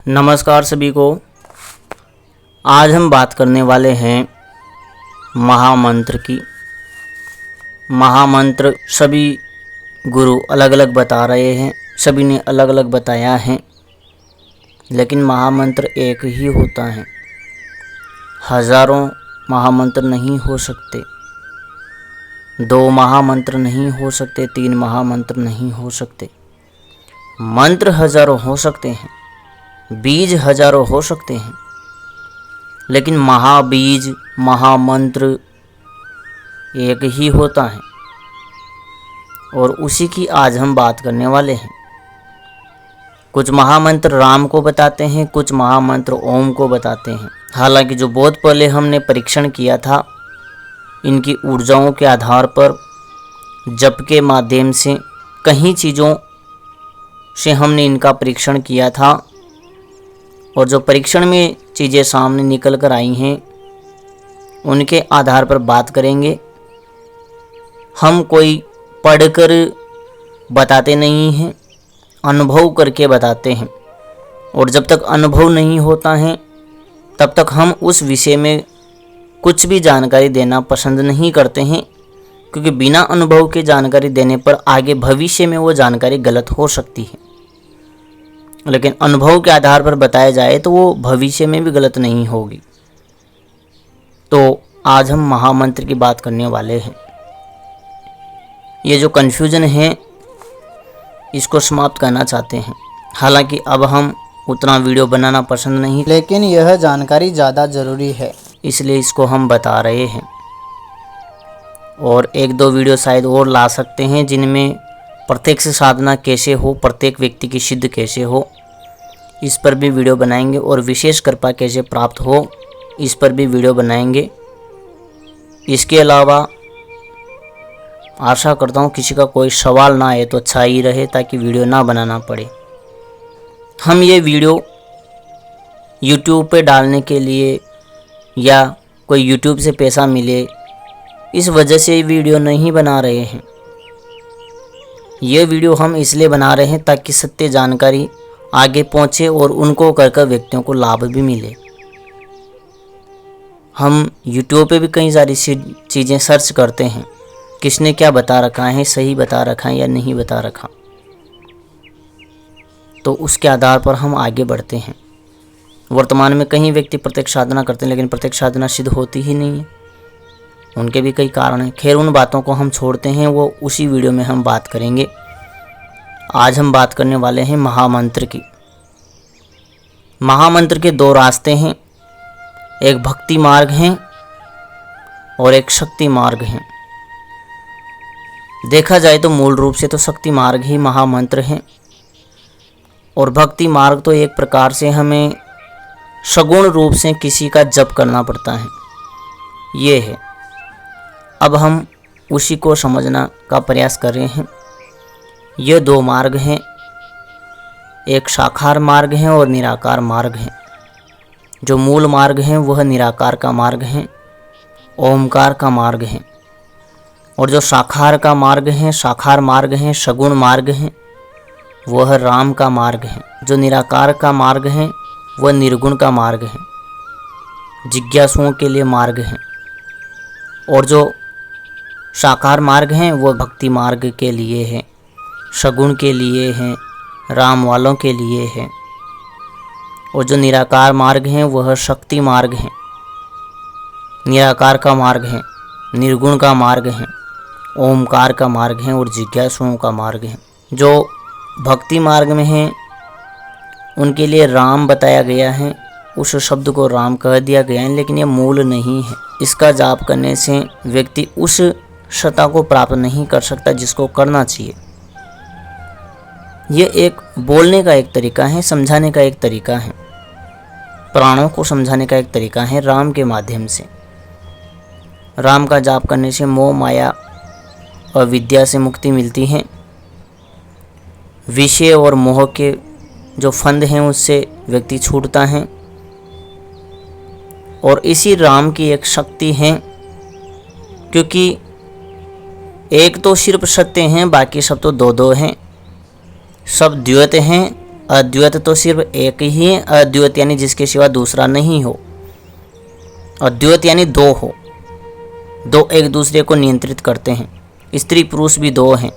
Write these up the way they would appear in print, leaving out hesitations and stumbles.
नमस्कार सभी को। आज हम बात करने वाले हैं महामंत्र की। महामंत्र सभी गुरु अलग अलग बता रहे हैं, सभी ने अलग अलग बताया है, लेकिन महामंत्र एक ही होता है। हजारों महामंत्र नहीं हो सकते, 2 महामंत्र नहीं हो सकते, 3 महामंत्र नहीं हो सकते। मंत्र हजारों हो सकते हैं, बीज हजारों हो सकते हैं, लेकिन महाबीज महामंत्र एक ही होता है और उसी की आज हम बात करने वाले हैं। कुछ महामंत्र राम को बताते हैं, कुछ महामंत्र ओम को बताते हैं। हालांकि जो बहुत पहले हमने परीक्षण किया था, इनकी ऊर्जाओं के आधार पर जप के माध्यम से कई चीज़ों से हमने इनका परीक्षण किया था और जो परीक्षण में चीज़ें सामने निकल कर आई हैं उनके आधार पर बात करेंगे। हम कोई पढ़कर बताते नहीं हैं, अनुभव करके बताते हैं, और जब तक अनुभव नहीं होता है तब तक हम उस विषय में कुछ भी जानकारी देना पसंद नहीं करते हैं, क्योंकि बिना अनुभव के जानकारी देने पर आगे भविष्य में वो जानकारी गलत हो सकती है। लेकिन अनुभव के आधार पर बताया जाए तो वो भविष्य में भी गलत नहीं होगी। तो आज हम महामंत्र की बात करने वाले हैं। ये जो कन्फ्यूजन है इसको समाप्त करना चाहते हैं। हालांकि अब हम उतना वीडियो बनाना पसंद नहीं, लेकिन यह जानकारी ज़्यादा ज़रूरी है, इसलिए इसको हम बता रहे हैं। और 1-2 वीडियो शायद और ला सकते हैं जिनमें प्रत्यक्ष साधना कैसे हो, प्रत्येक व्यक्ति की सिद्ध कैसे हो, इस पर भी वीडियो बनाएंगे। और विशेष कृपा कैसे प्राप्त हो, इस पर भी वीडियो बनाएंगे। इसके अलावा आशा करता हूँ किसी का कोई सवाल ना आए तो अच्छा ही रहे, ताकि वीडियो ना बनाना पड़े। हम ये वीडियो यूट्यूब पे डालने के लिए या कोई यूट्यूब से पैसा मिले इस वजह से ये वीडियो नहीं बना रहे हैं। ये वीडियो हम इसलिए बना रहे हैं ताकि सत्य जानकारी आगे पहुंचे और उनको कर व्यक्तियों को लाभ भी मिले। हम यूट्यूब पे भी कई सारी चीज़ें सर्च करते हैं, किसने क्या बता रखा है, सही बता रखा है या नहीं बता रखा, तो उसके आधार पर हम आगे बढ़ते हैं। वर्तमान में कई व्यक्ति प्रत्यक्ष साधना करते हैं, लेकिन प्रत्यक्ष साधना सिद्ध होती ही नहीं है। उनके भी कई कारण हैं। खैर, उन बातों को हम छोड़ते हैं, वो उसी वीडियो में हम बात करेंगे। आज हम बात करने वाले हैं महामंत्र की। महामंत्र के 2 रास्ते हैं, एक भक्ति मार्ग है और एक शक्ति मार्ग है। देखा जाए तो मूल रूप से तो शक्ति मार्ग ही महामंत्र है, और भक्ति मार्ग तो एक प्रकार से हमें सगुण रूप से किसी का जप करना पड़ता है, ये है। अब हम उसी को समझना का प्रयास कर रहे हैं। ये 2 मार्ग हैं, एक साकार मार्ग है और निराकार मार्ग है। जो मूल मार्ग है वह निराकार का मार्ग है, ओमकार का मार्ग है। और जो साकार का मार्ग है, साकार मार्ग है, सगुण मार्ग है, वह राम का मार्ग है। जो निराकार का मार्ग है वह निर्गुण का मार्ग है, जिज्ञासुओं के लिए मार्ग है। और जो साकार मार्ग है वह भक्ति मार्ग के लिए है, सगुण के लिए है, राम वालों के लिए है। और जो निराकार मार्ग है वह शक्ति मार्ग है, निराकार का मार्ग है, निर्गुण का मार्ग है, ओमकार का मार्ग है और जिज्ञासुओं का मार्ग है। जो भक्ति मार्ग में है उनके लिए राम बताया गया है, उस शब्द को राम कह दिया गया है, लेकिन यह मूल नहीं है। इसका जाप करने से व्यक्ति उस सत्ता को प्राप्त नहीं कर सकता जिसको करना चाहिए। यह एक बोलने का एक तरीका है, समझाने का एक तरीका है, प्राणों को समझाने का एक तरीका है राम के माध्यम से। राम का जाप करने से मोह माया और विद्या से मुक्ति मिलती है। विषय और मोह के जो फंद हैं उससे व्यक्ति छूटता है। और इसी राम की एक शक्ति है, क्योंकि एक तो सिर्फ सत्य हैं, बाकी सब तो 2-2 हैं, सब द्वैत हैं, अद्वैत तो सिर्फ एक ही है, अद्वैत यानी जिसके सिवा दूसरा नहीं हो। अद्वैत यानी दो हो, दो एक दूसरे को नियंत्रित करते हैं। स्त्री पुरुष भी दो हैं,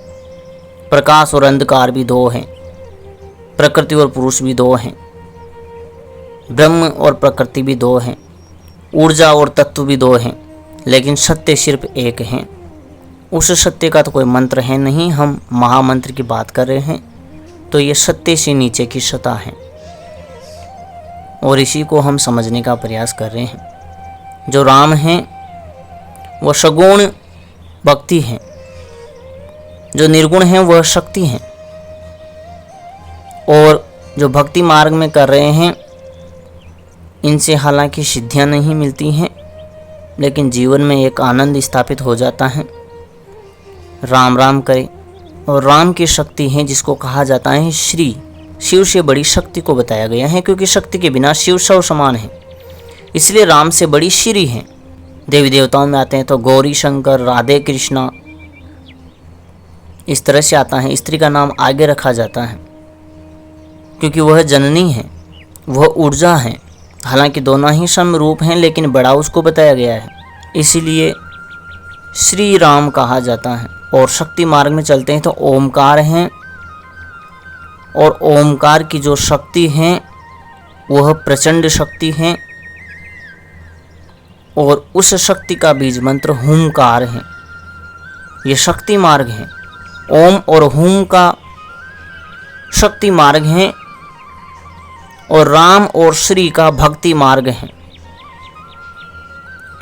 प्रकाश और अंधकार भी दो हैं, प्रकृति और पुरुष भी दो हैं, ब्रह्म और प्रकृति भी दो हैं, ऊर्जा और तत्व भी दो हैं, लेकिन सत्य सिर्फ एक है। उस सत्य का तो कोई मंत्र है नहीं, हम महामंत्र की बात कर रहे हैं। तो ये सत्य से नीचे की सतह है और इसी को हम समझने का प्रयास कर रहे हैं। जो राम हैं वह सगुण भक्ति हैं, जो निर्गुण हैं वह शक्ति हैं। और जो भक्ति मार्ग में कर रहे हैं इनसे हालांकि सिद्धियां नहीं मिलती हैं, लेकिन जीवन में एक आनंद स्थापित हो जाता है। राम राम करें, और राम की शक्ति है जिसको कहा जाता है श्री। शिव से बड़ी शक्ति को बताया गया है, क्योंकि शक्ति के बिना शिव सौ समान है, इसलिए राम से बड़ी श्री है। देवी देवताओं में आते हैं तो गौरी शंकर, राधे कृष्णा, इस तरह से आता है। स्त्री का नाम आगे रखा जाता है क्योंकि वह जननी है, वह ऊर्जा है। हालांकि दोनों ही समरूप हैं, लेकिन बड़ा उसको बताया गया है, इसीलिए श्री राम कहा जाता है। और शक्ति मार्ग में चलते हैं तो ओमकार हैं, और ओमकार की जो शक्ति है वह प्रचंड शक्ति है, और उस शक्ति का बीज मंत्र हुंकार है। ये शक्ति मार्ग है। ओम और हुम का शक्ति मार्ग है, और राम और श्री का भक्ति मार्ग है।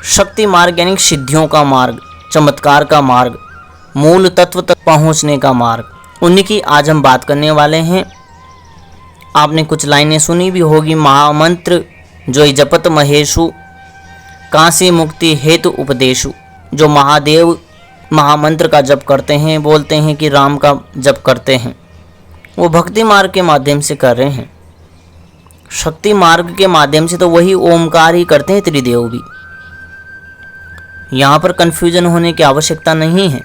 शक्ति मार्ग यानी सिद्धियों का मार्ग, चमत्कार का मार्ग, मूल तत्व तक पहुंचने का मार्ग, उन्हीं की आज हम बात करने वाले हैं। आपने कुछ लाइनें सुनी भी होगी। महामंत्र जो जपत महेशु, कांसे मुक्ति हेतु उपदेशु। जो महादेव महामंत्र का जप करते हैं, बोलते हैं कि राम का जप करते हैं, वो भक्ति मार्ग के माध्यम से कर रहे हैं। शक्ति मार्ग के माध्यम से तो वही ओमकार ही करते हैं, त्रिदेव भी। यहाँ पर कन्फ्यूजन होने की आवश्यकता नहीं है।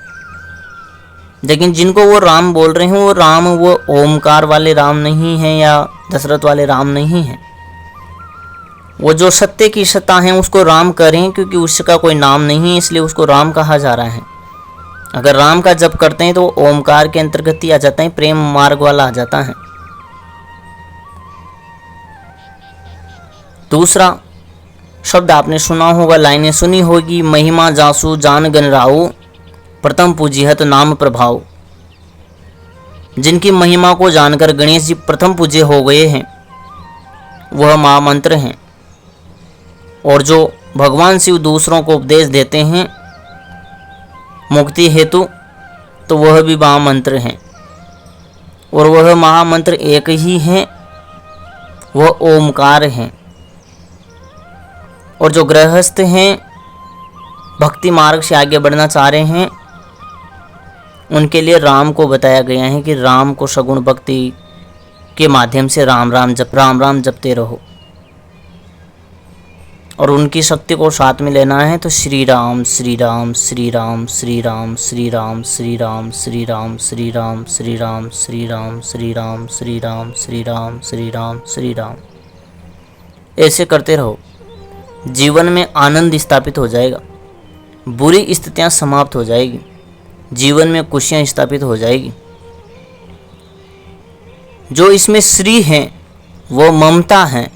लेकिन जिनको वो राम बोल रहे हैं, वो राम वो ओमकार वाले राम नहीं हैं या दशरथ वाले राम नहीं हैं। वो जो सत्य की सत्ता है उसको राम करें, क्योंकि उसका कोई नाम नहीं है, इसलिए उसको राम कहा जा रहा है। अगर राम का जप करते हैं तो ओमकार के अंतर्गत ही आ जाता है, प्रेम मार्ग वाला आ जाता है। दूसरा शब्द आपने सुना होगा, लाइनें सुनी होगी। महिमा जासु जान गन राऊ, प्रथम पूजिहत नाम प्रभाव। जिनकी महिमा को जानकर गणेश जी प्रथम पूज्य हो गए हैं वह महामंत्र हैं, और जो भगवान शिव दूसरों को उपदेश देते हैं मुक्ति हेतु, तो वह भी महामंत्र हैं। और वह महामंत्र एक ही है, वह ओमकार हैं। और जो गृहस्थ हैं, भक्ति मार्ग से आगे बढ़ना चाह रहे हैं, उनके लिए राम को बताया गया है कि राम को सगुण भक्ति के माध्यम से राम राम जपते रहो। और उनकी शक्ति को साथ में लेना है तो श्री राम श्री राम श्री राम श्री राम श्री राम श्री राम श्री राम श्री राम श्री राम श्री राम श्री राम श्री राम श्री राम श्री राम श्री राम, ऐसे करते रहो। जीवन में आनंद स्थापित हो जाएगा, बुरी स्थितियां समाप्त हो जाएगी, जीवन में खुशियां स्थापित हो जाएगी। जो इसमें श्री है वो ममता है,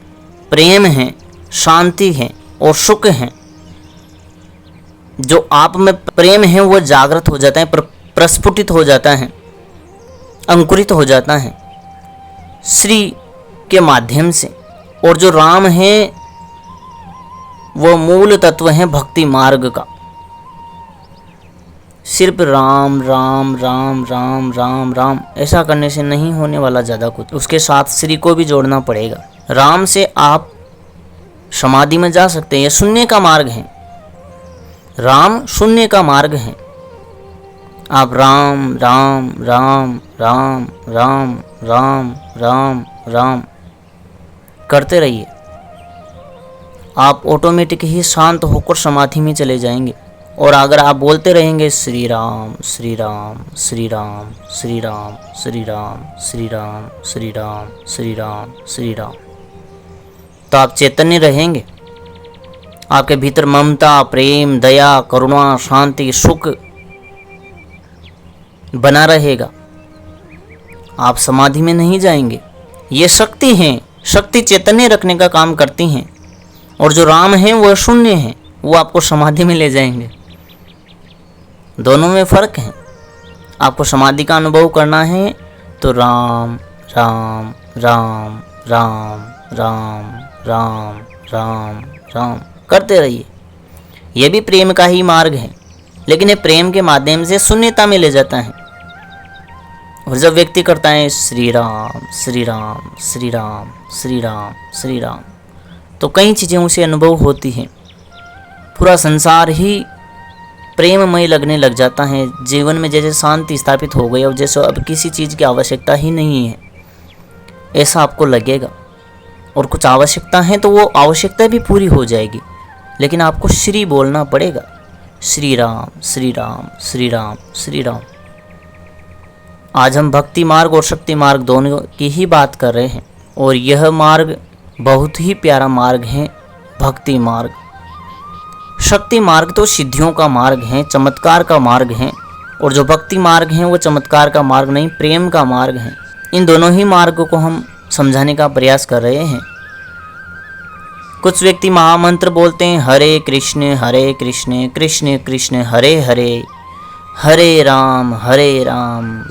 प्रेम है, शांति है और सुख है। जो आप में प्रेम है वो जागृत हो जाता है, प्रस्फुटित हो जाता है, अंकुरित हो जाता है श्री के माध्यम से। और जो राम है वो मूल तत्व है भक्ति मार्ग का। सिर्फ राम राम राम राम राम राम ऐसा करने से नहीं होने वाला ज़्यादा कुछ, उसके साथ श्री को भी जोड़ना पड़ेगा। राम से आप समाधि में जा सकते हैं, यह शून्य का मार्ग है। राम शून्य का मार्ग है। आप राम राम राम राम राम राम राम राम करते रहिए, आप ऑटोमेटिक ही शांत होकर समाधि में चले जाएंगे। और अगर आप बोलते रहेंगे श्री राम श्री राम श्री राम श्री राम श्री राम श्री राम श्री राम श्री राम श्री राम, तो आप चैतन्य रहेंगे। आपके भीतर ममता, प्रेम, दया, करुणा, शांति, सुख बना रहेगा। आप समाधि में नहीं जाएंगे। ये शक्ति हैं, शक्ति चैतन्य रखने का काम करती हैं। और जो राम हैं वह शून्य हैं, वो आपको समाधि में ले जाएंगे। दोनों में फर्क है। आपको समाधि का अनुभव करना है तो राम राम राम राम राम राम राम राम करते रहिए। यह भी प्रेम का ही मार्ग है, लेकिन ये प्रेम के माध्यम से शून्यता में ले जाता है। और जब व्यक्ति करता है श्री राम श्री राम श्री राम श्री राम श्री राम, तो कई चीज़ें उसे अनुभव होती हैं। पूरा संसार ही प्रेममय लगने लग जाता है। जीवन में जैसे शांति स्थापित हो गई और जैसे अब किसी चीज़ की आवश्यकता ही नहीं है, ऐसा आपको लगेगा। और कुछ आवश्यकता है तो वो आवश्यकता भी पूरी हो जाएगी, लेकिन आपको श्री बोलना पड़ेगा। श्री राम श्री राम श्री राम श्री राम। आज हम भक्ति मार्ग और शक्ति मार्ग दोनों की ही बात कर रहे हैं, और यह मार्ग बहुत ही प्यारा मार्ग है, भक्ति मार्ग। शक्ति मार्ग तो सिद्धियों का मार्ग है, चमत्कार का मार्ग है, और जो भक्ति मार्ग है वो चमत्कार का मार्ग नहीं, प्रेम का मार्ग है। इन दोनों ही मार्गों को हम समझाने का प्रयास कर रहे हैं। कुछ व्यक्ति महामंत्र बोलते हैं हरे कृष्ण कृष्ण कृष्ण हरे हरे, हरे राम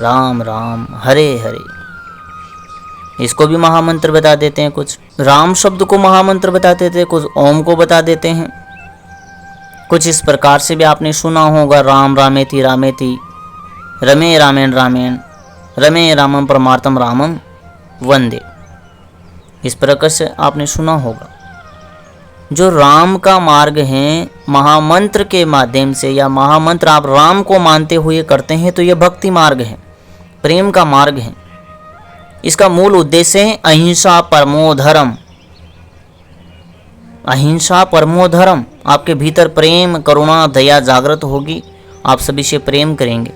राम राम हरे हरे। इसको भी महामंत्र बता देते हैं। कुछ राम शब्द को महामंत्र बता देते हैं, कुछ ओम को बता देते हैं। कुछ इस प्रकार से भी आपने सुना होगा, राम रामेति रामेति, रमे रामेण रामेण, रमे रामम परमार्थम रामम वंदे। इस प्रकार से आपने सुना होगा। जो राम का मार्ग है, महामंत्र के माध्यम से या महामंत्र आप राम को मानते हुए करते हैं, तो यह भक्ति मार्ग है, प्रेम का मार्ग है। इसका मूल उद्देश्य है अहिंसा परमो धर्म। अहिंसा परमो धर्म। आपके भीतर प्रेम, करुणा, दया जागृत होगी, आप सभी से प्रेम करेंगे।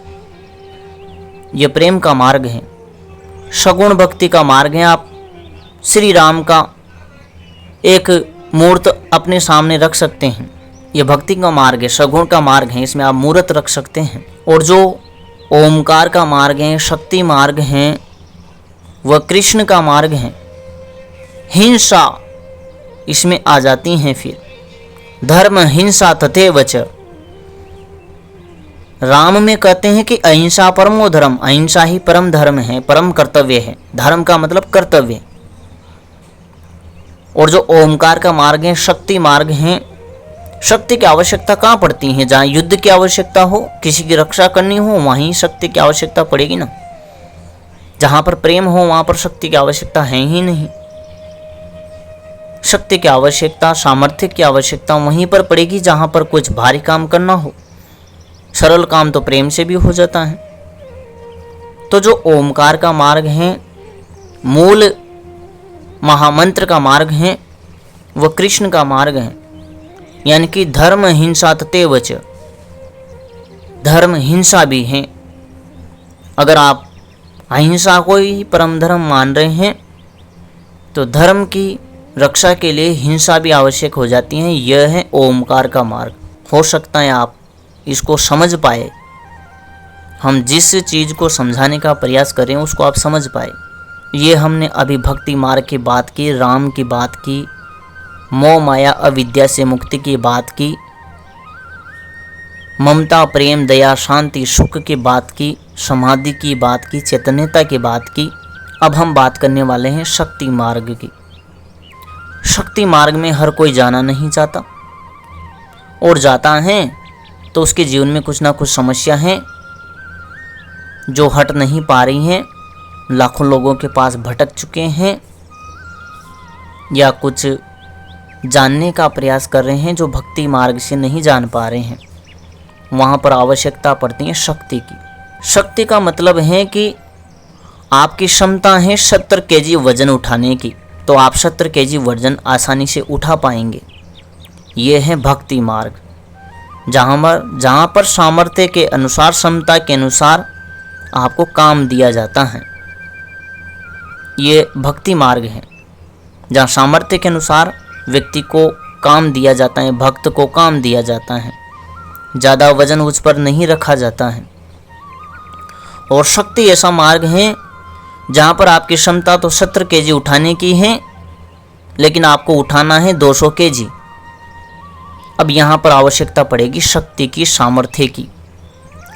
यह प्रेम का मार्ग है। सगुण भक्ति का मार्ग है। आप श्री राम का एक मूर्त अपने सामने रख सकते हैं। यह भक्ति का मार्ग है, सगुण का मार्ग है, इसमें आप मूर्त रख सकते हैं। और जो ओमकार का मार्ग है, शक्ति मार्ग है, वह कृष्ण का मार्ग है। हिंसा इसमें आ जाती हैं। फिर धर्म हिंसा तथैव च। राम में कहते हैं कि अहिंसा परमो धर्म, अहिंसा ही परम धर्म है, परम कर्तव्य है। धर्म का मतलब कर्तव्य। और जो ओमकार का मार्ग है, शक्ति मार्ग है, शक्ति की आवश्यकता कहाँ पड़ती है? जहाँ युद्ध की आवश्यकता हो, किसी की रक्षा करनी हो, वहीं शक्ति की आवश्यकता पड़ेगी ना। जहाँ पर प्रेम हो वहाँ पर शक्ति की आवश्यकता है ही नहीं। शक्ति की आवश्यकता, सामर्थ्य की आवश्यकता वहीं पर पड़ेगी जहाँ पर कुछ भारी काम करना हो। सरल काम तो प्रेम से भी हो जाता है। तो जो ओमकार का मार्ग है, मूल महामंत्र का मार्ग है, वह कृष्ण का मार्ग है। यानी कि धर्म हिंसा तथैव च। धर्म हिंसा भी है। अगर आप अहिंसा को ही परम धर्म मान रहे हैं, तो धर्म की रक्षा के लिए हिंसा भी आवश्यक हो जाती है। यह है ओमकार का मार्ग। हो सकता है आप इसको समझ पाए। हम जिस चीज़ को समझाने का प्रयास करें उसको आप समझ पाए। ये हमने अभी भक्ति मार्ग की बात की, राम की बात की, मोह माया अविद्या से मुक्ति की बात की, ममता, प्रेम, दया, शांति, सुख की बात की, समाधि की बात की, चैतन्यता की बात की। अब हम बात करने वाले हैं शक्ति मार्ग की। शक्ति मार्ग में हर कोई जाना नहीं चाहता, और जाता है तो उसके जीवन में कुछ ना कुछ समस्या है जो हट नहीं पा रही हैं। लाखों लोगों के पास भटक चुके हैं या कुछ जानने का प्रयास कर रहे हैं जो भक्ति मार्ग से नहीं जान पा रहे हैं। वहाँ पर आवश्यकता पड़ती है शक्ति की। शक्ति का मतलब है कि आपकी क्षमता है 70 kg वजन उठाने की, तो आप 70 kg वजन आसानी से उठा पाएंगे। ये है भक्ति मार्ग। जहाँ पर सामर्थ्य के अनुसार, क्षमता के अनुसार आपको काम दिया जाता है। ये भक्ति मार्ग है, जहाँ सामर्थ्य के अनुसार व्यक्ति को काम दिया जाता है, भक्त को काम दिया जाता है, ज़्यादा वजन उस पर नहीं रखा जाता है। और शक्ति ऐसा मार्ग है जहाँ पर आपकी क्षमता तो 70 kg उठाने की है, लेकिन आपको उठाना है 200 kg। अब यहाँ पर आवश्यकता पड़ेगी शक्ति की, सामर्थ्य की,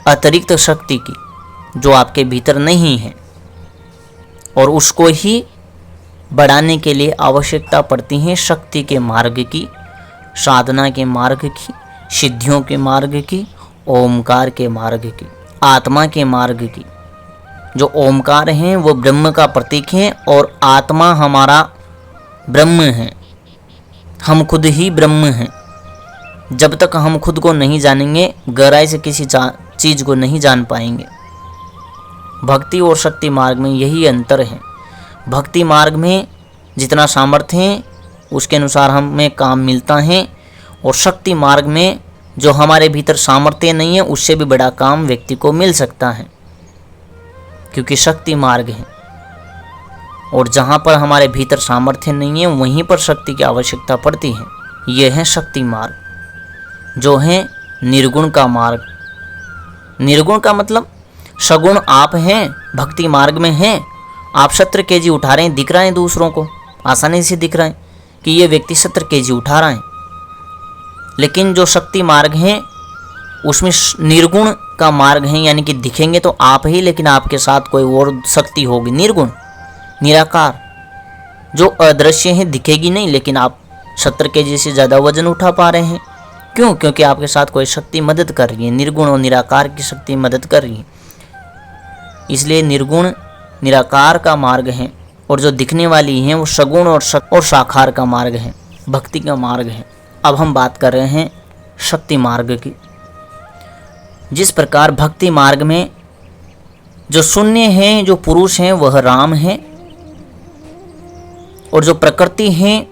अतिरिक्त शक्ति की, जो आपके भीतर नहीं है, और उसको ही बढ़ाने के लिए आवश्यकता पड़ती है शक्ति के मार्ग की, साधना के मार्ग की, सिद्धियों के मार्ग की, ओमकार के मार्ग की, आत्मा के मार्ग की। जो ओमकार है वो ब्रह्म का प्रतीक है, और आत्मा हमारा ब्रह्म है, हम खुद ही ब्रह्म हैं। जब तक हम खुद को नहीं जानेंगे, गहराई से किसी चीज़ को नहीं जान पाएंगे। भक्ति और शक्ति मार्ग में यही अंतर है। भक्ति मार्ग में जितना सामर्थ्य है उसके अनुसार हमें काम मिलता है, और शक्ति मार्ग में जो हमारे भीतर सामर्थ्य नहीं है उससे भी बड़ा काम व्यक्ति को मिल सकता है, क्योंकि शक्ति मार्ग है। और जहाँ पर हमारे भीतर सामर्थ्य नहीं है वहीं पर शक्ति की आवश्यकता पड़ती है। यह है शक्ति मार्ग, जो है निर्गुण का मार्ग। निर्गुण का मतलब सगुण आप हैं, भक्ति मार्ग में हैं। आप 70 kg उठा रहे हैं, दिख रहा है दूसरों को, आसानी से दिख रहा है कि ये व्यक्ति 70 kg उठा रहा है। लेकिन जो शक्ति मार्ग है उसमें निर्गुण का मार्ग है, यानी कि दिखेंगे तो आप ही, लेकिन आपके साथ कोई और शक्ति होगी। निर्गुण, निराकार, जो अदृश्य है, दिखेगी नहीं, लेकिन आप 70 kg से ज़्यादा वजन उठा पा रहे हैं। क्यों? क्योंकि आपके साथ कोई शक्ति मदद कर रही है। निर्गुण और निराकार की शक्ति मदद कर रही है। इसलिए निर्गुण निराकार का मार्ग है, और जो दिखने वाली हैं वो सगुण और साकार का मार्ग है, भक्ति का मार्ग है। अब हम बात कर रहे हैं शक्ति मार्ग की। जिस प्रकार भक्ति मार्ग में जो शून्य हैं, जो पुरुष हैं, वह राम है, और जो प्रकृति है,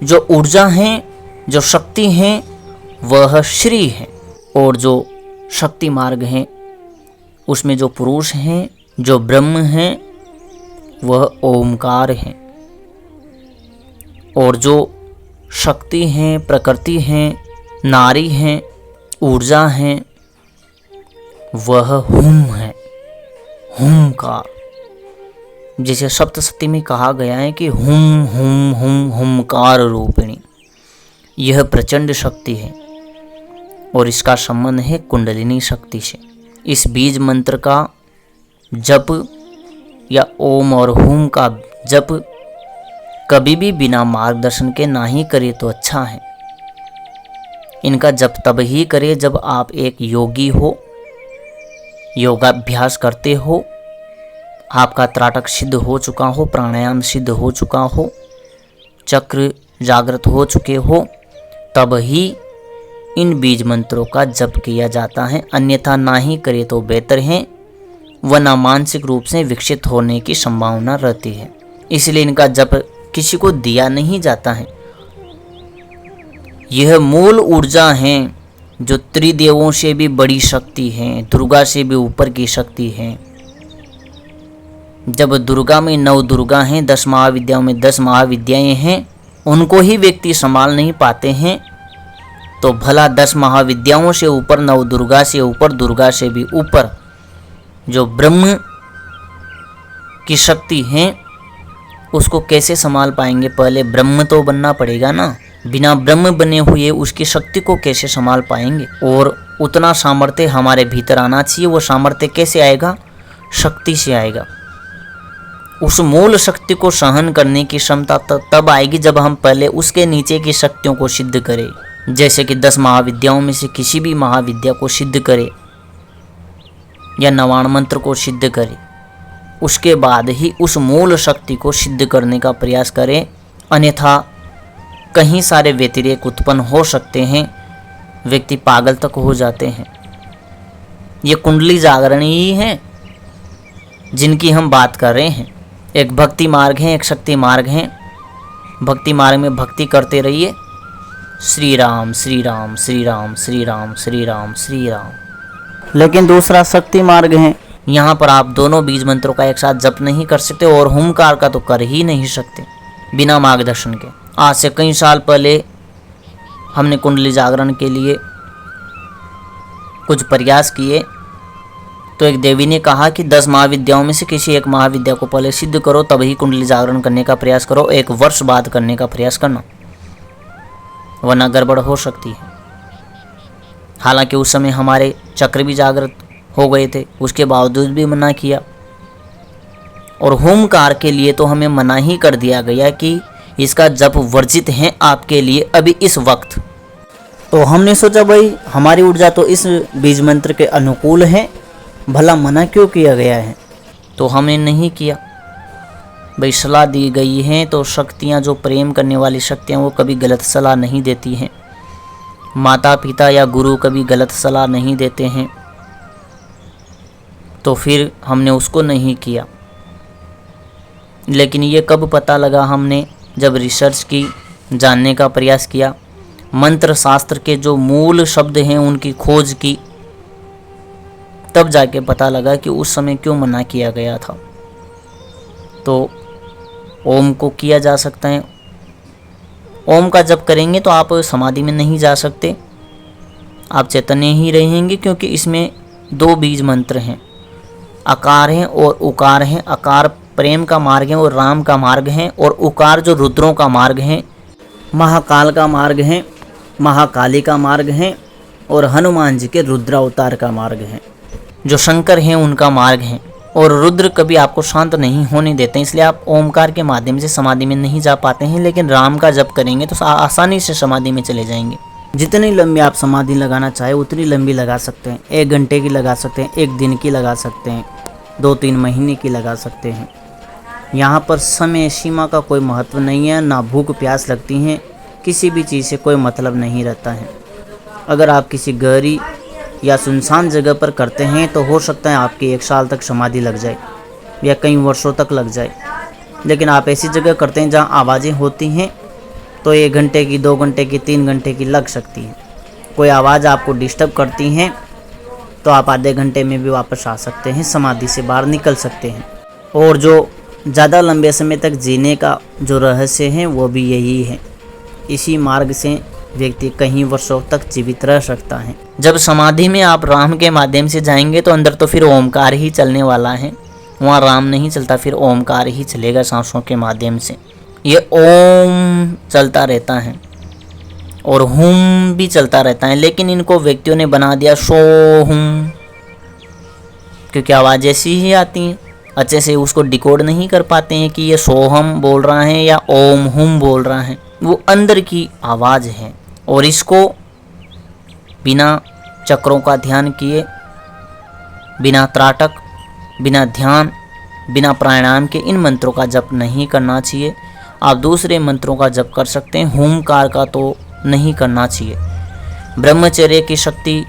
जो ऊर्जा है, जो शक्ति है, वह श्री है। और जो शक्ति मार्ग है उसमें जो पुरुष हैं, जो ब्रह्म है, वह ओमकार है। और जो शक्ति है, प्रकृति है, नारी है, ऊर्जा है, वह हुम है, हुमकार। जिसे सप्तशती में कहा गया है कि हुम हुम हुम हुमकार रूपिणी। यह प्रचंड शक्ति है, और इसका संबंध है कुंडलिनी शक्ति से। इस बीज मंत्र का जप या ओम और हुम का जप कभी भी बिना मार्गदर्शन के ना ही करे तो अच्छा है। इनका जप तब ही करे जब आप एक योगी हो, योगाभ्यास करते हो, आपका त्राटक सिद्ध हो चुका हो, प्राणायाम सिद्ध हो चुका हो, चक्र जागृत हो चुके हो, तब ही इन बीज मंत्रों का जप किया जाता है। अन्यथा ना ही करे तो बेहतर है, वरना मानसिक रूप से विकसित होने की संभावना रहती है। इसलिए इनका जप किसी को दिया नहीं जाता है। यह मूल ऊर्जा है जो त्रिदेवों से भी बड़ी शक्ति है, दुर्गा से भी ऊपर की शक्ति है। जब दुर्गा में 9 दुर्गा हैं, 10 महाविद्याओं में 10 महाविद्याएं हैं, उनको ही व्यक्ति संभाल नहीं पाते हैं, तो भला 10 महाविद्याओं से ऊपर, 9 दुर्गा से ऊपर, दुर्गा से भी ऊपर जो ब्रह्म की शक्ति है उसको कैसे संभाल पाएंगे? पहले ब्रह्म तो बनना पड़ेगा ना। बिना ब्रह्म बने हुए उसकी शक्ति को कैसे संभाल पाएंगे? और उतना सामर्थ्य हमारे भीतर आना चाहिए। वो सामर्थ्य कैसे आएगा? शक्ति से आएगा। उस मूल शक्ति को सहन करने की क्षमता तब आएगी जब हम पहले उसके नीचे की शक्तियों को सिद्ध करें। जैसे कि 10 महाविद्याओं में से किसी भी महाविद्या को सिद्ध करें या नवाण मंत्र को सिद्ध करें, उसके बाद ही उस मूल शक्ति को सिद्ध करने का प्रयास करें। अन्यथा कहीं सारे व्यतिरेक उत्पन्न हो सकते हैं, व्यक्ति पागल तक हो जाते हैं। ये कुंडली जागरण ही है जिनकी हम बात कर रहे हैं। एक भक्ति मार्ग है, एक शक्ति मार्ग है। भक्ति मार्ग में भक्ति करते रहिए, श्री राम श्री राम श्री राम श्री राम श्री राम श्री राम। लेकिन दूसरा शक्ति मार्ग है। यहाँ पर आप दोनों बीज मंत्रों का एक साथ जप नहीं कर सकते और हुंकार का तो कर ही नहीं सकते बिना मार्गदर्शन के। आज से कई साल पहले हमने कुंडली जागरण के लिए कुछ प्रयास किए तो एक देवी ने कहा कि 10 महाविद्याओं में से किसी एक महाविद्या को पहले सिद्ध करो, तभी कुंडली जागरण करने का प्रयास करो। 1 वर्ष बाद करने का प्रयास करना, वरना गड़बड़ हो सकती है। हालांकि उस समय हमारे चक्र भी जागृत हो गए थे, उसके बावजूद भी मना किया। और होमकार के लिए तो हमें मना ही कर दिया गया कि इसका जप वर्जित है आपके लिए अभी इस वक्त। तो हमने सोचा भाई हमारी ऊर्जा तो इस बीज मंत्र के अनुकूल है, भला मना क्यों किया गया है। तो हमने नहीं किया। भाई सलाह दी गई है तो शक्तियाँ, जो प्रेम करने वाली शक्तियाँ, वो कभी गलत सलाह नहीं देती हैं। माता पिता या गुरु कभी गलत सलाह नहीं देते हैं। तो फिर हमने उसको नहीं किया। लेकिन ये कब पता लगा, हमने जब रिसर्च की, जानने का प्रयास किया, मंत्र शास्त्र के जो मूल शब्द हैं उनकी खोज की, तब जाके पता लगा कि उस समय क्यों मना किया गया था। तो ओम को किया जा सकता है। ओम का जप करेंगे तो आप समाधि में नहीं जा सकते, आप चैतन्य ही रहेंगे, क्योंकि इसमें 2 बीज मंत्र हैं, आकार हैं और उकार हैं। आकार प्रेम का मार्ग है और राम का मार्ग है, और उकार जो रुद्रों का मार्ग है, महाकाल का मार्ग है, महाकाली का मार्ग है, और हनुमान जी के रुद्रावतार का मार्ग है। जो शंकर हैं उनका मार्ग है। और रुद्र कभी आपको शांत नहीं होने देते हैं, इसलिए आप ओमकार के माध्यम से समाधि में नहीं जा पाते हैं। लेकिन राम का जप करेंगे तो आसानी से समाधि में चले जाएंगे। जितनी लंबी आप समाधि लगाना चाहे उतनी लंबी लगा सकते हैं। 1 घंटे की लगा सकते हैं, 1 दिन की लगा सकते हैं, 2-3 महीने की लगा सकते हैं। यहाँ पर समय सीमा का कोई महत्व नहीं है, ना भूख प्यास लगती है, किसी भी चीज़ से कोई मतलब नहीं रहता है। अगर आप किसी गहरी या सुनसान जगह पर करते हैं तो हो सकता है आपकी 1 साल तक समाधि लग जाए या कई वर्षों तक लग जाए। लेकिन आप ऐसी जगह करते हैं जहाँ आवाज़ें होती हैं तो 1 घंटे की, 2 घंटे की, 3 घंटे की लग सकती है। कोई आवाज़ आपको डिस्टर्ब करती हैं तो आप आधे घंटे में भी वापस आ सकते हैं, समाधि से बाहर निकल सकते हैं। और जो ज़्यादा लंबे समय तक जीने का जो रहस्य है वो भी यही है। इसी मार्ग से व्यक्ति कई वर्षों तक जीवित रह सकता है। जब समाधि में आप राम के माध्यम से जाएंगे तो अंदर तो फिर ओमकार ही चलने वाला है, वहाँ राम नहीं चलता, फिर ओमकार ही चलेगा सांसों के माध्यम से। ये ओम चलता रहता है और हुम भी चलता रहता है, लेकिन इनको व्यक्तियों ने बना दिया सोहुम, क्योंकि आवाज़ ऐसी ही आती है। अच्छे से उसको डिकोड नहीं कर पाते हैं कि ये सोहम बोल रहा है या ओम हुम बोल रहा है। वो अंदर की आवाज़ है और इसको बिना चक्रों का ध्यान किए, बिना त्राटक, बिना ध्यान, बिना प्राणायाम के इन मंत्रों का जप नहीं करना चाहिए। आप दूसरे मंत्रों का जप कर सकते हैं, हुंकार का तो नहीं करना चाहिए। ब्रह्मचर्य की शक्ति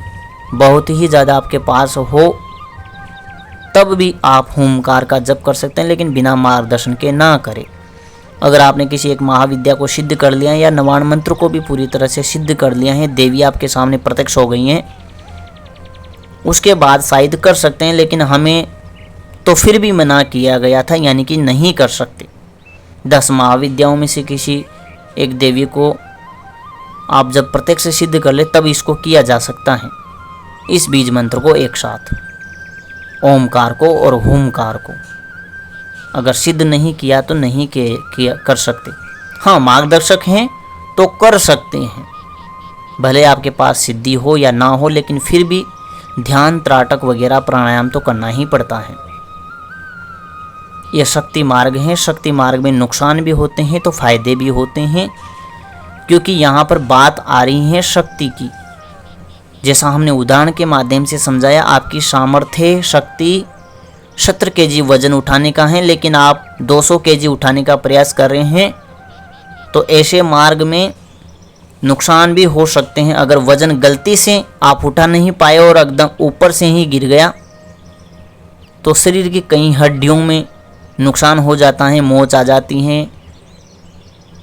बहुत ही ज़्यादा आपके पास हो तब भी आप हुंकार का जप कर सकते हैं, लेकिन बिना मार्गदर्शन के ना करें। अगर आपने किसी एक महाविद्या को सिद्ध कर लिया है या 99 मंत्र को भी पूरी तरह से सिद्ध कर लिया है, देवी आपके सामने प्रत्यक्ष हो गई हैं, उसके बाद शायद कर सकते हैं। लेकिन हमें तो फिर भी मना किया गया था, यानी कि नहीं कर सकते। 10 महाविद्याओं में से किसी एक देवी को आप जब प्रत्यक्ष सिद्ध कर ले तब इसको किया जा सकता है, इस बीज मंत्र को एक साथ, ओमकार को और हुंकार को। अगर सिद्ध नहीं किया तो नहीं किया कर सकते। हाँ, मार्गदर्शक हैं तो कर सकते हैं, भले आपके पास सिद्धि हो या ना हो, लेकिन फिर भी ध्यान, त्राटक वगैरह प्राणायाम तो करना ही पड़ता है। यह शक्ति मार्ग है। शक्ति मार्ग में नुकसान भी होते हैं तो फायदे भी होते हैं, क्योंकि यहाँ पर बात आ रही है शक्ति की। जैसा हमने उदाहरण के माध्यम से समझाया, आपकी सामर्थ्य शक्ति 70 kg वजन उठाने का है, लेकिन आप 200 kg उठाने का प्रयास कर रहे हैं, तो ऐसे मार्ग में नुकसान भी हो सकते हैं। अगर वजन गलती से आप उठा नहीं पाए और एकदम ऊपर से ही गिर गया तो शरीर की कई हड्डियों में नुकसान हो जाता है, मोच आ जाती हैं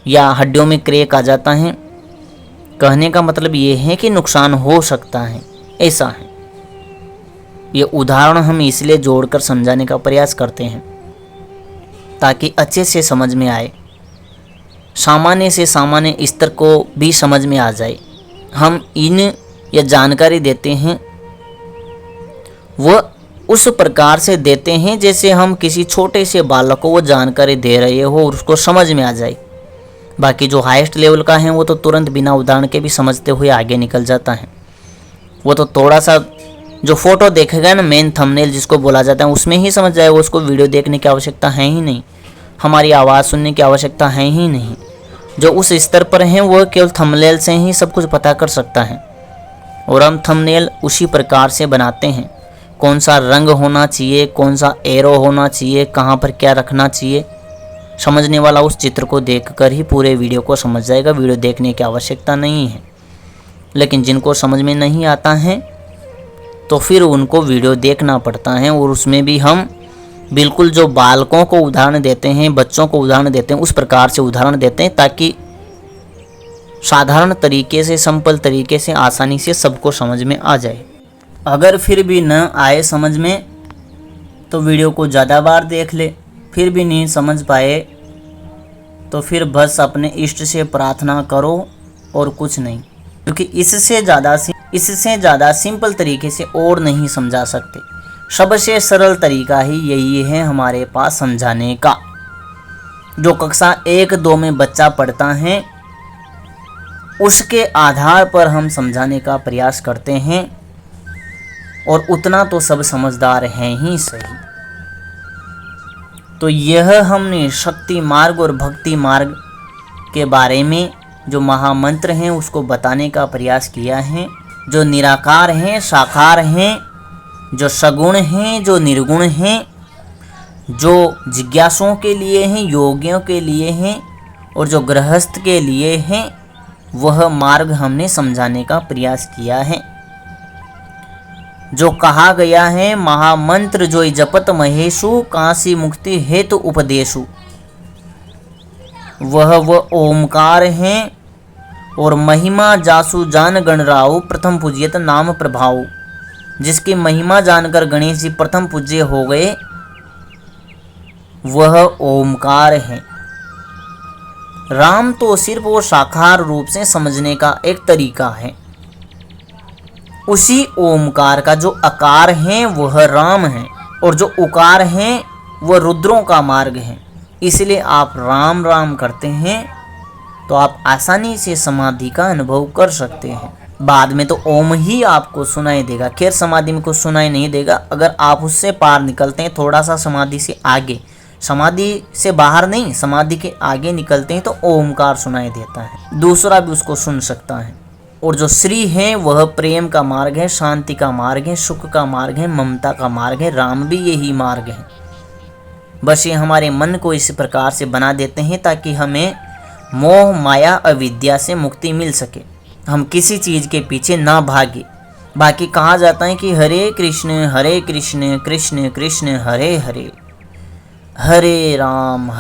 या हड्डियों में क्रैक आ जाता है। कहने का मतलब ये है कि नुकसान हो सकता है, ऐसा है। ये उदाहरण हम इसलिए जोड़कर समझाने का प्रयास करते हैं ताकि अच्छे से समझ में आए, सामान्य से सामान्य स्तर को भी समझ में आ जाए। हम इन या जानकारी देते हैं वह उस प्रकार से देते हैं जैसे हम किसी छोटे से बालक को वो जानकारी दे रहे हो और उसको समझ में आ जाए। बाकी जो हाईएस्ट लेवल का है वो तो तुरंत बिना उदाहरण के भी समझते हुए आगे निकल जाता है। वो तो थोड़ा सा जो फोटो देखेगा ना, मेन थंबनेल जिसको बोला जाता है, उसमें ही समझ जाएगा। उसको वीडियो देखने की आवश्यकता है ही नहीं, हमारी आवाज़ सुनने की आवश्यकता है ही नहीं। जो उस स्तर पर हैं वह केवल थंबनेल से ही सब कुछ पता कर सकता है। और हम थंबनेल उसी प्रकार से बनाते हैं, कौन सा रंग होना चाहिए, कौन सा एरो होना चाहिए, कहाँ पर क्या रखना चाहिए। समझने वाला उस चित्र को देखकर ही पूरे वीडियो को समझ जाएगा, वीडियो देखने की आवश्यकता नहीं है। लेकिन जिनको समझ में नहीं आता है तो फिर उनको वीडियो देखना पड़ता है, और उसमें भी हम बिल्कुल जो बालकों को उदाहरण देते हैं, बच्चों को उदाहरण देते हैं, उस प्रकार से उदाहरण देते हैं ताकि साधारण तरीके से, सिंपल तरीके से, आसानी से सबको समझ में आ जाए। अगर फिर भी न आए समझ में तो वीडियो को ज़्यादा बार देख ले, फिर भी नहीं समझ पाए तो फिर बस अपने इष्ट से प्रार्थना करो और कुछ नहीं, क्योंकि इससे ज़्यादा सिंपल तरीके से और नहीं समझा सकते। सबसे सरल तरीका ही यही है हमारे पास समझाने का। जो कक्षा 1-2 में बच्चा पढ़ता है उसके आधार पर हम समझाने का प्रयास करते हैं, और उतना तो सब समझदार हैं ही सही। तो यह हमने शक्ति मार्ग और भक्ति मार्ग के बारे में जो महामंत्र हैं उसको बताने का प्रयास किया है। जो निराकार हैं, साकार हैं, जो सगुण हैं, जो निर्गुण हैं, जो जिज्ञासुओं के लिए हैं, योगियों के लिए हैं, और जो गृहस्थ के लिए हैं, वह मार्ग हमने समझाने का प्रयास किया है। जो कहा गया है महामंत्र जो जपत महेशु, काशी मुक्ति हेतु उपदेशु, वह ओमकार हैं। और महिमा जासु जान गणराव, प्रथम पूज्यत नाम प्रभाव। जिसकी महिमा जानकर गणेश जी प्रथम पूज्य हो गए वह ओमकार है। राम तो सिर्फ वो साकार रूप से समझने का एक तरीका है। उसी ओमकार का जो आकार है वह राम है, और जो उकार है वह रुद्रों का मार्ग है। इसलिए आप राम राम करते हैं तो आप आसानी से समाधि का अनुभव कर सकते हैं। बाद में तो ओम ही आपको सुनाई देगा, खैर समाधि में कुछ सुनाई नहीं देगा। अगर आप उससे पार निकलते हैं, थोड़ा सा समाधि से आगे, समाधि से बाहर नहीं, समाधि के आगे निकलते हैं तो ओमकार सुनाई देता है, दूसरा भी उसको सुन सकता है। और जो श्री है वह प्रेम का मार्ग है, शांति का मार्ग है, सुख का मार्ग है, ममता का मार्ग है। राम भी यही मार्ग है। बस ये हमारे मन को इस प्रकार से बना देते हैं ताकि हमें मोह माया अविद्या से मुक्ति मिल सके, हम किसी चीज़ के पीछे ना भागे। बाकी कहा जाता है कि हरे कृष्ण कृष्ण कृष्ण हरे हरे, हरे राम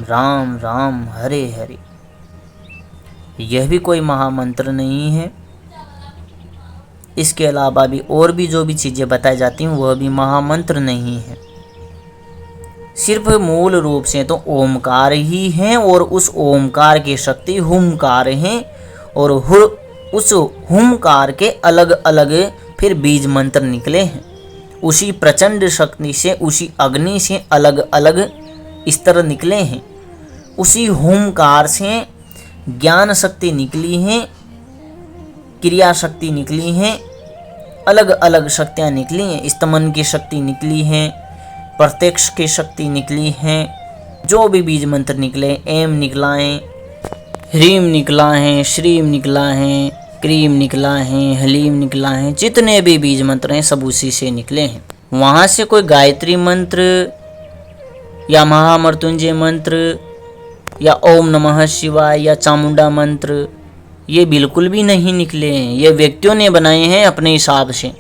राम राम हरे हरे। यह भी कोई महामंत्र नहीं है। इसके अलावा भी और भी जो भी चीज़ें बताई जाती हैं वह भी महामंत्र नहीं है। सिर्फ मूल रूप से तो ओमकार ही हैं, और उस ओमकार की शक्ति हुमकार है, और उस हुमकार के अलग अलग फिर बीज मंत्र निकले हैं। उसी प्रचंड शक्ति से, उसी अग्नि से अलग अलग स्तर निकले हैं। उसी हुमकार से ज्ञान शक्ति निकली है, क्रिया शक्ति निकली है, अलग अलग शक्तियाँ निकली हैं। स्तमन की शक्ति निकली है, प्रत्यक्ष की शक्ति निकली है। जो भी बीज मंत्र निकले, एम निकला है, ह्रीम निकला है, श्रीम निकला है, क्रीम निकला है, हलीम निकला है, जितने भी बीज मंत्र हैं सब उसी से निकले हैं। वहाँ से कोई गायत्री मंत्र या महामृत्युंजय मंत्र या ओम नमः शिवाय या चामुंडा मंत्र ये बिल्कुल भी नहीं निकले हैं। ये व्यक्तियों ने बनाए हैं अपने हिसाब से।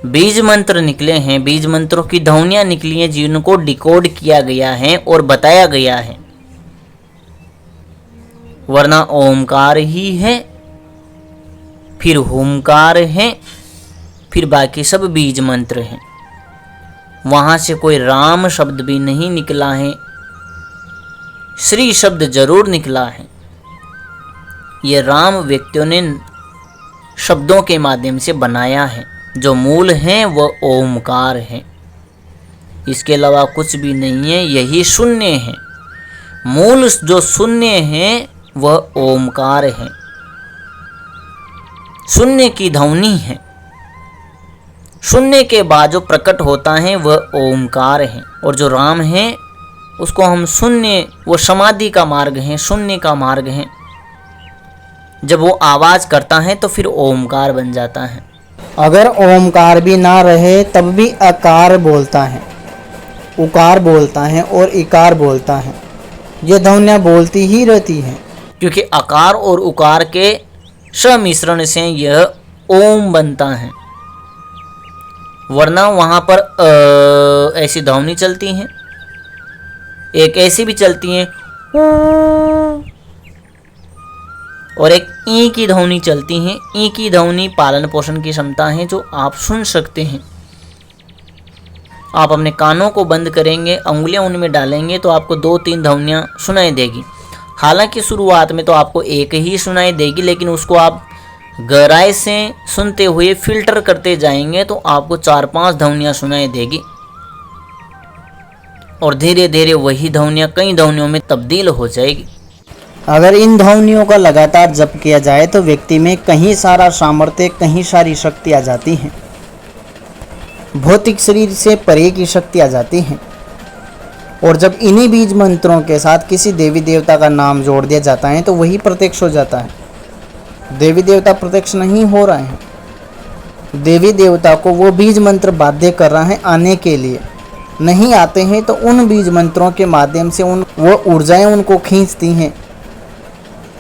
बीज मंत्र निकले हैं, बीज मंत्रों की ध्वनियाँ निकली हैं जिनको डिकोड किया गया है और बताया गया है। वरना ओमकार ही है, फिर हुंकार है, फिर बाकी सब बीज मंत्र हैं। वहाँ से कोई राम शब्द भी नहीं निकला है, श्री शब्द जरूर निकला है। ये राम व्यक्तियों ने शब्दों के माध्यम से बनाया है। जो मूल है वह ओमकार है, इसके अलावा कुछ भी नहीं है, यही शून्य है। मूल जो शून्य है वह ओमकार है, शून्य की ध्वनि है। शून्य के बाद जो प्रकट होता है वह ओमकार है। और जो राम है उसको हम शून्य, वो समाधि का मार्ग है, शून्य का मार्ग है। जब वो आवाज करता है तो फिर ओमकार बन जाता है। अगर ओमकार भी ना रहे तब भी अकार बोलता है, उकार बोलता है और इकार बोलता है। ये ध्वनियाँ बोलती ही रहती हैं, क्योंकि आकार और उकार के सम्मिश्रण से यह ओम बनता है। वरना वहाँ पर ऐसी ध्वनि चलती हैं, एक ऐसी भी चलती हैं और एक ई की ध्वनि चलती है। ई की ध्वनि पालन पोषण की क्षमता है जो आप सुन सकते हैं। आप अपने कानों को बंद करेंगे, अंगुलियां उनमें डालेंगे तो आपको 2-3 ध्वनियां सुनाई देगी। हालांकि शुरुआत में तो आपको एक ही सुनाई देगी, लेकिन उसको आप गहराई से सुनते हुए फिल्टर करते जाएंगे तो आपको 4-5 ध्वनियां सुनाई देगी और धीरे धीरे वही ध्वनियां कई ध्वनियों में तब्दील हो जाएगी। अगर इन ध्वनियों का लगातार जप किया जाए तो व्यक्ति में कहीं सारा सामर्थ्य, कहीं सारी शक्ति आ जाती है। भौतिक शरीर से परे की शक्ति आ जाती है। और जब इन्हीं बीज मंत्रों के साथ किसी देवी देवता का नाम जोड़ दिया जाता है तो वही प्रत्यक्ष हो जाता है। देवी देवता प्रत्यक्ष नहीं हो रहे हैं। देवी देवता को वो बीज मंत्र बाध्य कर रहा है आने के लिए। नहीं आते हैं तो उन बीज मंत्रों के माध्यम से वो ऊर्जाएं उनको खींचती हैं,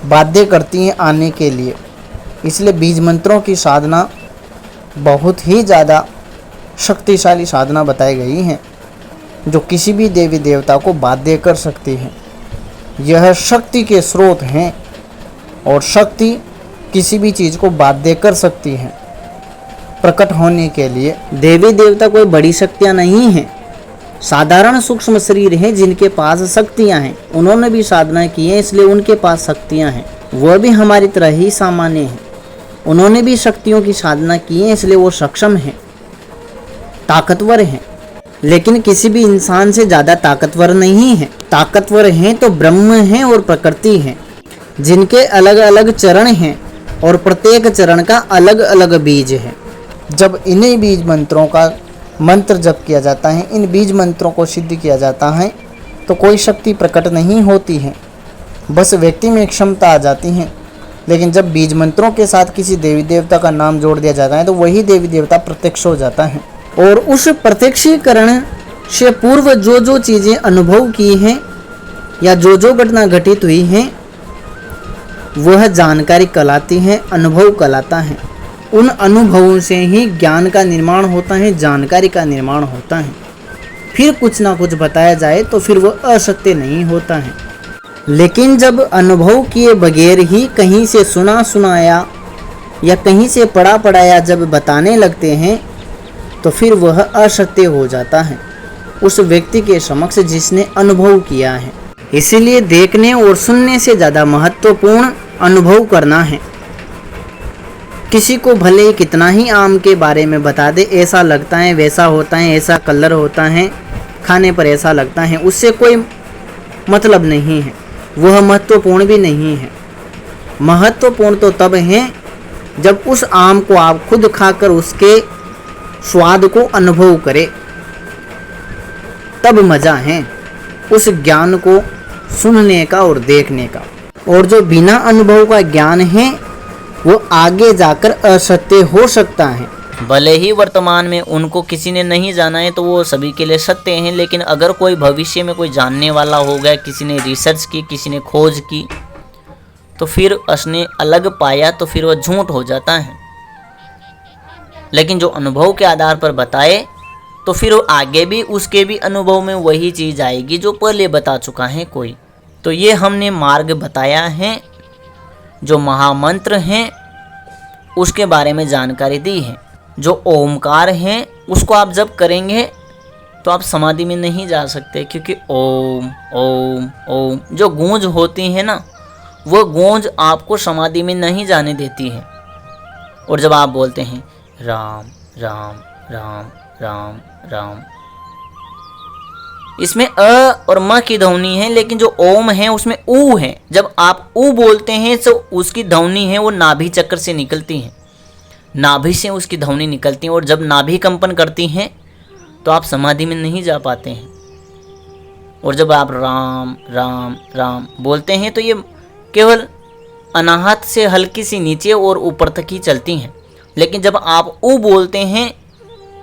बाध्य करती हैं आने के लिए। इसलिए बीज मंत्रों की साधना बहुत ही ज़्यादा शक्तिशाली साधना बताई गई है, जो किसी भी देवी देवता को बाध्य कर सकती है। यह शक्ति के स्रोत हैं और शक्ति किसी भी चीज़ को बाध्य कर सकती है प्रकट होने के लिए। देवी देवता कोई बड़ी शक्तियाँ नहीं हैं, साधारण सूक्ष्म शरीर हैं जिनके पास शक्तियाँ हैं। उन्होंने भी साधना की है इसलिए उनके पास शक्तियाँ हैं। वह भी हमारी तरह ही सामान्य हैं। उन्होंने भी शक्तियों की साधना की है इसलिए वो सक्षम हैं, ताकतवर हैं। लेकिन किसी भी इंसान से ज़्यादा ताकतवर नहीं है। ताकतवर हैं तो ब्रह्म हैं और प्रकृति हैं, जिनके अलग अलग चरण हैं और प्रत्येक चरण का अलग अलग बीज है। जब इन्हीं बीज मंत्रों का मंत्र जप किया जाता है, इन बीज मंत्रों को सिद्ध किया जाता है तो कोई शक्ति प्रकट नहीं होती है, बस व्यक्ति में क्षमता आ जाती है। लेकिन जब बीज मंत्रों के साथ किसी देवी देवता का नाम जोड़ दिया जाता है तो वही देवी देवता प्रत्यक्ष हो जाता है। और उस प्रत्यक्षीकरण से पूर्व जो जो चीज़ें अनुभव की हैं या जो जो घटना घटित हुई हैं वह जानकारी कहलाती है, अनुभव कहलाता है। उन अनुभवों से ही ज्ञान का निर्माण होता है, जानकारी का निर्माण होता है। फिर कुछ ना कुछ बताया जाए तो फिर वह असत्य नहीं होता है। लेकिन जब अनुभव किए बगैर ही कहीं से सुना सुनाया या कहीं से पढ़ा पढ़ाया जब बताने लगते हैं तो फिर वह असत्य हो जाता है उस व्यक्ति के समक्ष जिसने अनुभव किया है। इसीलिए देखने और सुनने से ज़्यादा महत्वपूर्ण अनुभव करना है। किसी को भले कितना ही आम के बारे में बता दे, ऐसा लगता है, वैसा होता है, ऐसा कलर होता है, खाने पर ऐसा लगता है, उससे कोई मतलब नहीं है, वह महत्वपूर्ण भी नहीं है। महत्वपूर्ण तो तब है जब उस आम को आप खुद खाकर उसके स्वाद को अनुभव करें, तब मज़ा है उस ज्ञान को सुनने का और देखने का। और जो बिना अनुभव का ज्ञान है वो आगे जाकर असत्य हो सकता है। भले ही वर्तमान में उनको किसी ने नहीं जाना है तो वो सभी के लिए सत्य हैं, लेकिन अगर कोई भविष्य में कोई जानने वाला हो गया, किसी ने रिसर्च की, किसी ने खोज की, तो फिर उसने अलग पाया तो फिर वह झूठ हो जाता है। लेकिन जो अनुभव के आधार पर बताए तो फिर वो आगे भी उसके भी अनुभव में वही चीज़ आएगी जो पहले बता चुका है कोई। तो ये हमने मार्ग बताया है जो महामंत्र हैं उसके बारे में जानकारी दी है। जो ओमकार हैं उसको आप जब करेंगे तो आप समाधि में नहीं जा सकते, क्योंकि ओम ओम ओम जो गूंज होती है ना, वो गूंज आपको समाधि में नहीं जाने देती है। और जब आप बोलते हैं राम राम राम राम राम, इसमें अ और म की ध्वनि है, लेकिन जो ओम है उसमें ऊ है। जब आप ऊ बोलते हैं तो उसकी ध्वनि है वो नाभि चक्र से निकलती है, नाभि से उसकी ध्वनि निकलती है। और जब नाभि कंपन करती हैं तो आप समाधि में नहीं जा पाते हैं। और जब आप राम राम राम बोलते हैं तो ये केवल अनाहत से हल्की सी नीचे और ऊपर तक ही चलती हैं। लेकिन जब आप ऊ बोलते हैं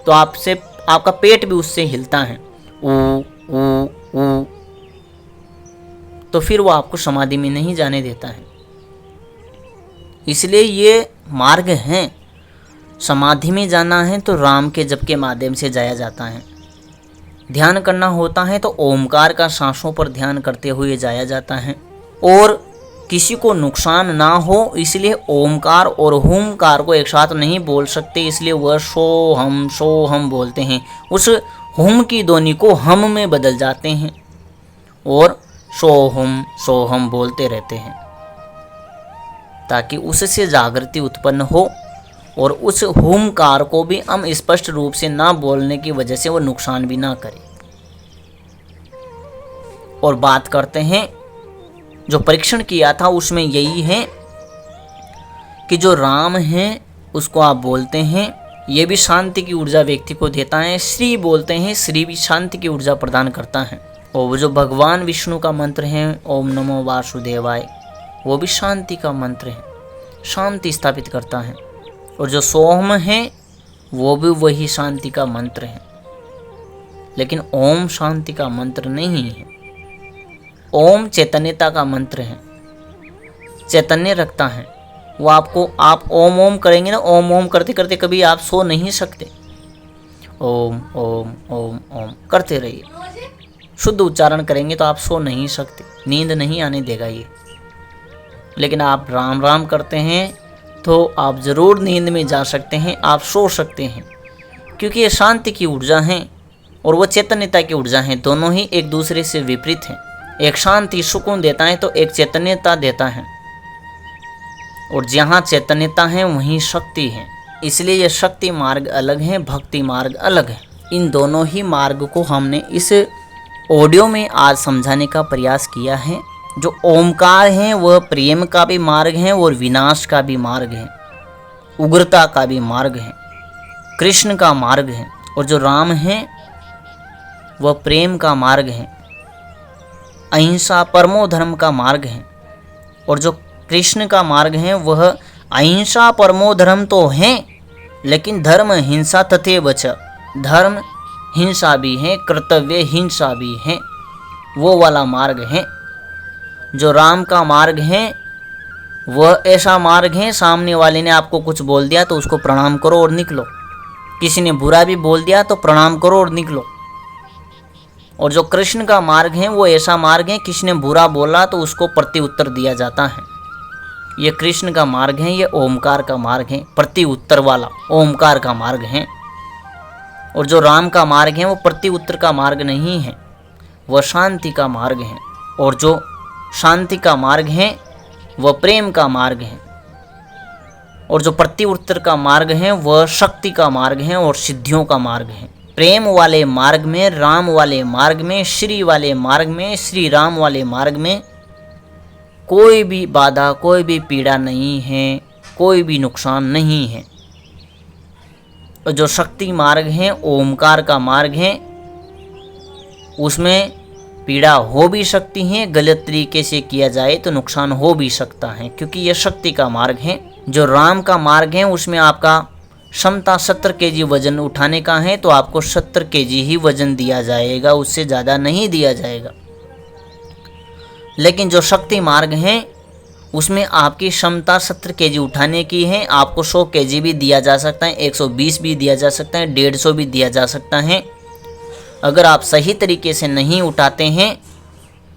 तो आपका पेट भी उससे हिलता है, ऊ ऊ ऊ, तो फिर वो आपको समाधि में नहीं जाने देता है। इसलिए ये मार्ग हैं। समाधि में जाना है तो राम के जप के माध्यम से जाया जाता है। ध्यान करना होता है तो ओमकार का सांसों पर ध्यान करते हुए जाया जाता है। और किसी को नुकसान ना हो इसलिए ओमकार और हुमकार को एक साथ नहीं बोल सकते, इसलिए वह सो हम बोलते हैं। उस हुम की ध्वनि को हम में बदल जाते हैं और सो हम बोलते रहते हैं, ताकि उससे जागृति उत्पन्न हो और उस हुमकार को भी हम स्पष्ट रूप से ना बोलने की वजह से वो नुकसान भी ना करे। और बात करते हैं जो परीक्षण किया था उसमें यही है कि जो राम है उसको आप बोलते हैं, ये भी शांति की ऊर्जा व्यक्ति को देता है। श्री बोलते हैं, श्री भी शांति की ऊर्जा प्रदान करता है। और वो जो भगवान विष्णु का मंत्र है ओम नमो वासुदेवाय, वो भी शांति का मंत्र है, शांति स्थापित करता है। और जो सोम है वो भी वही शांति का मंत्र है, लेकिन ओम शांति का मंत्र नहीं है। ओम चैतन्यता का मंत्र है, चैतन्य रखता है वो आपको। आप ओम ओम करेंगे ना, ओम ओम करते करते कभी आप सो नहीं सकते। ओम ओम ओम ओम करते रहिए, शुद्ध उच्चारण करेंगे तो आप सो नहीं सकते, नींद नहीं आने देगा ये। लेकिन आप राम राम करते हैं तो आप ज़रूर नींद में जा सकते हैं, आप सो सकते हैं, क्योंकि ये शांति की ऊर्जा है और वो चैतन्यता की ऊर्जा है। दोनों ही एक दूसरे से विपरीत हैं। एक शांति सुकून देता है तो एक चैतन्यता देता है, और जहाँ चैतन्यता है वहीं शक्ति है। इसलिए यह शक्ति मार्ग अलग है, भक्ति मार्ग अलग है। इन दोनों ही मार्ग को हमने इस ऑडियो में आज समझाने का प्रयास किया है। जो ओमकार है वह प्रेम का भी मार्ग है और विनाश का भी मार्ग है, उग्रता का भी मार्ग है, कृष्ण का मार्ग है। और जो राम है वह प्रेम का मार्ग है, अहिंसा परमो धर्म का मार्ग है। और जो कृष्ण का मार्ग है वह अहिंसा परमो धर्म तो है, लेकिन धर्म हिंसा तथैव च, धर्म हिंसा भी है, कर्तव्य हिंसा भी है, वो वाला मार्ग है। जो राम का मार्ग है वह ऐसा मार्ग है, सामने वाले ने आपको कुछ बोल दिया तो उसको प्रणाम करो और निकलो, किसी ने बुरा भी बोल दिया तो प्रणाम करो और निकलो। और जो कृष्ण का मार्ग है वो ऐसा मार्ग है, किसी ने बुरा बोला तो उसको प्रति उत्तर दिया जाता है। ये कृष्ण का मार्ग है, ये ओमकार का मार्ग है, प्रति उत्तर वाला ओमकार का मार्ग है। और जो राम का मार्ग है वो प्रति उत्तर का मार्ग नहीं है, वह शांति का मार्ग है। और जो शांति का मार्ग है वह प्रेम का मार्ग है। और जो प्रति उत्तर का मार्ग है वह शक्ति का मार्ग है और सिद्धियों का मार्ग है। प्रेम वाले मार्ग में, राम वाले मार्ग में, श्री वाले मार्ग में, श्री राम वाले मार्ग में कोई भी बाधा, कोई भी पीड़ा नहीं है, कोई भी नुकसान नहीं है। और जो शक्ति मार्ग है, ओमकार का मार्ग है, उसमें पीड़ा हो भी सकती है, गलत तरीके से किया जाए तो नुकसान हो भी सकता है, क्योंकि यह शक्ति का मार्ग है। जो राम का मार्ग है उसमें आपका क्षमता 70 kg वजन उठाने का है तो आपको 70 kg ही वजन दिया जाएगा, उससे ज़्यादा नहीं दिया जाएगा। लेकिन जो शक्ति मार्ग है उसमें आपकी क्षमता 70 kg उठाने की है, आपको 100 kg भी दिया जा सकता है, 120 भी दिया जा सकता है, 150 भी दिया जा सकता है। अगर आप सही तरीके से नहीं उठाते हैं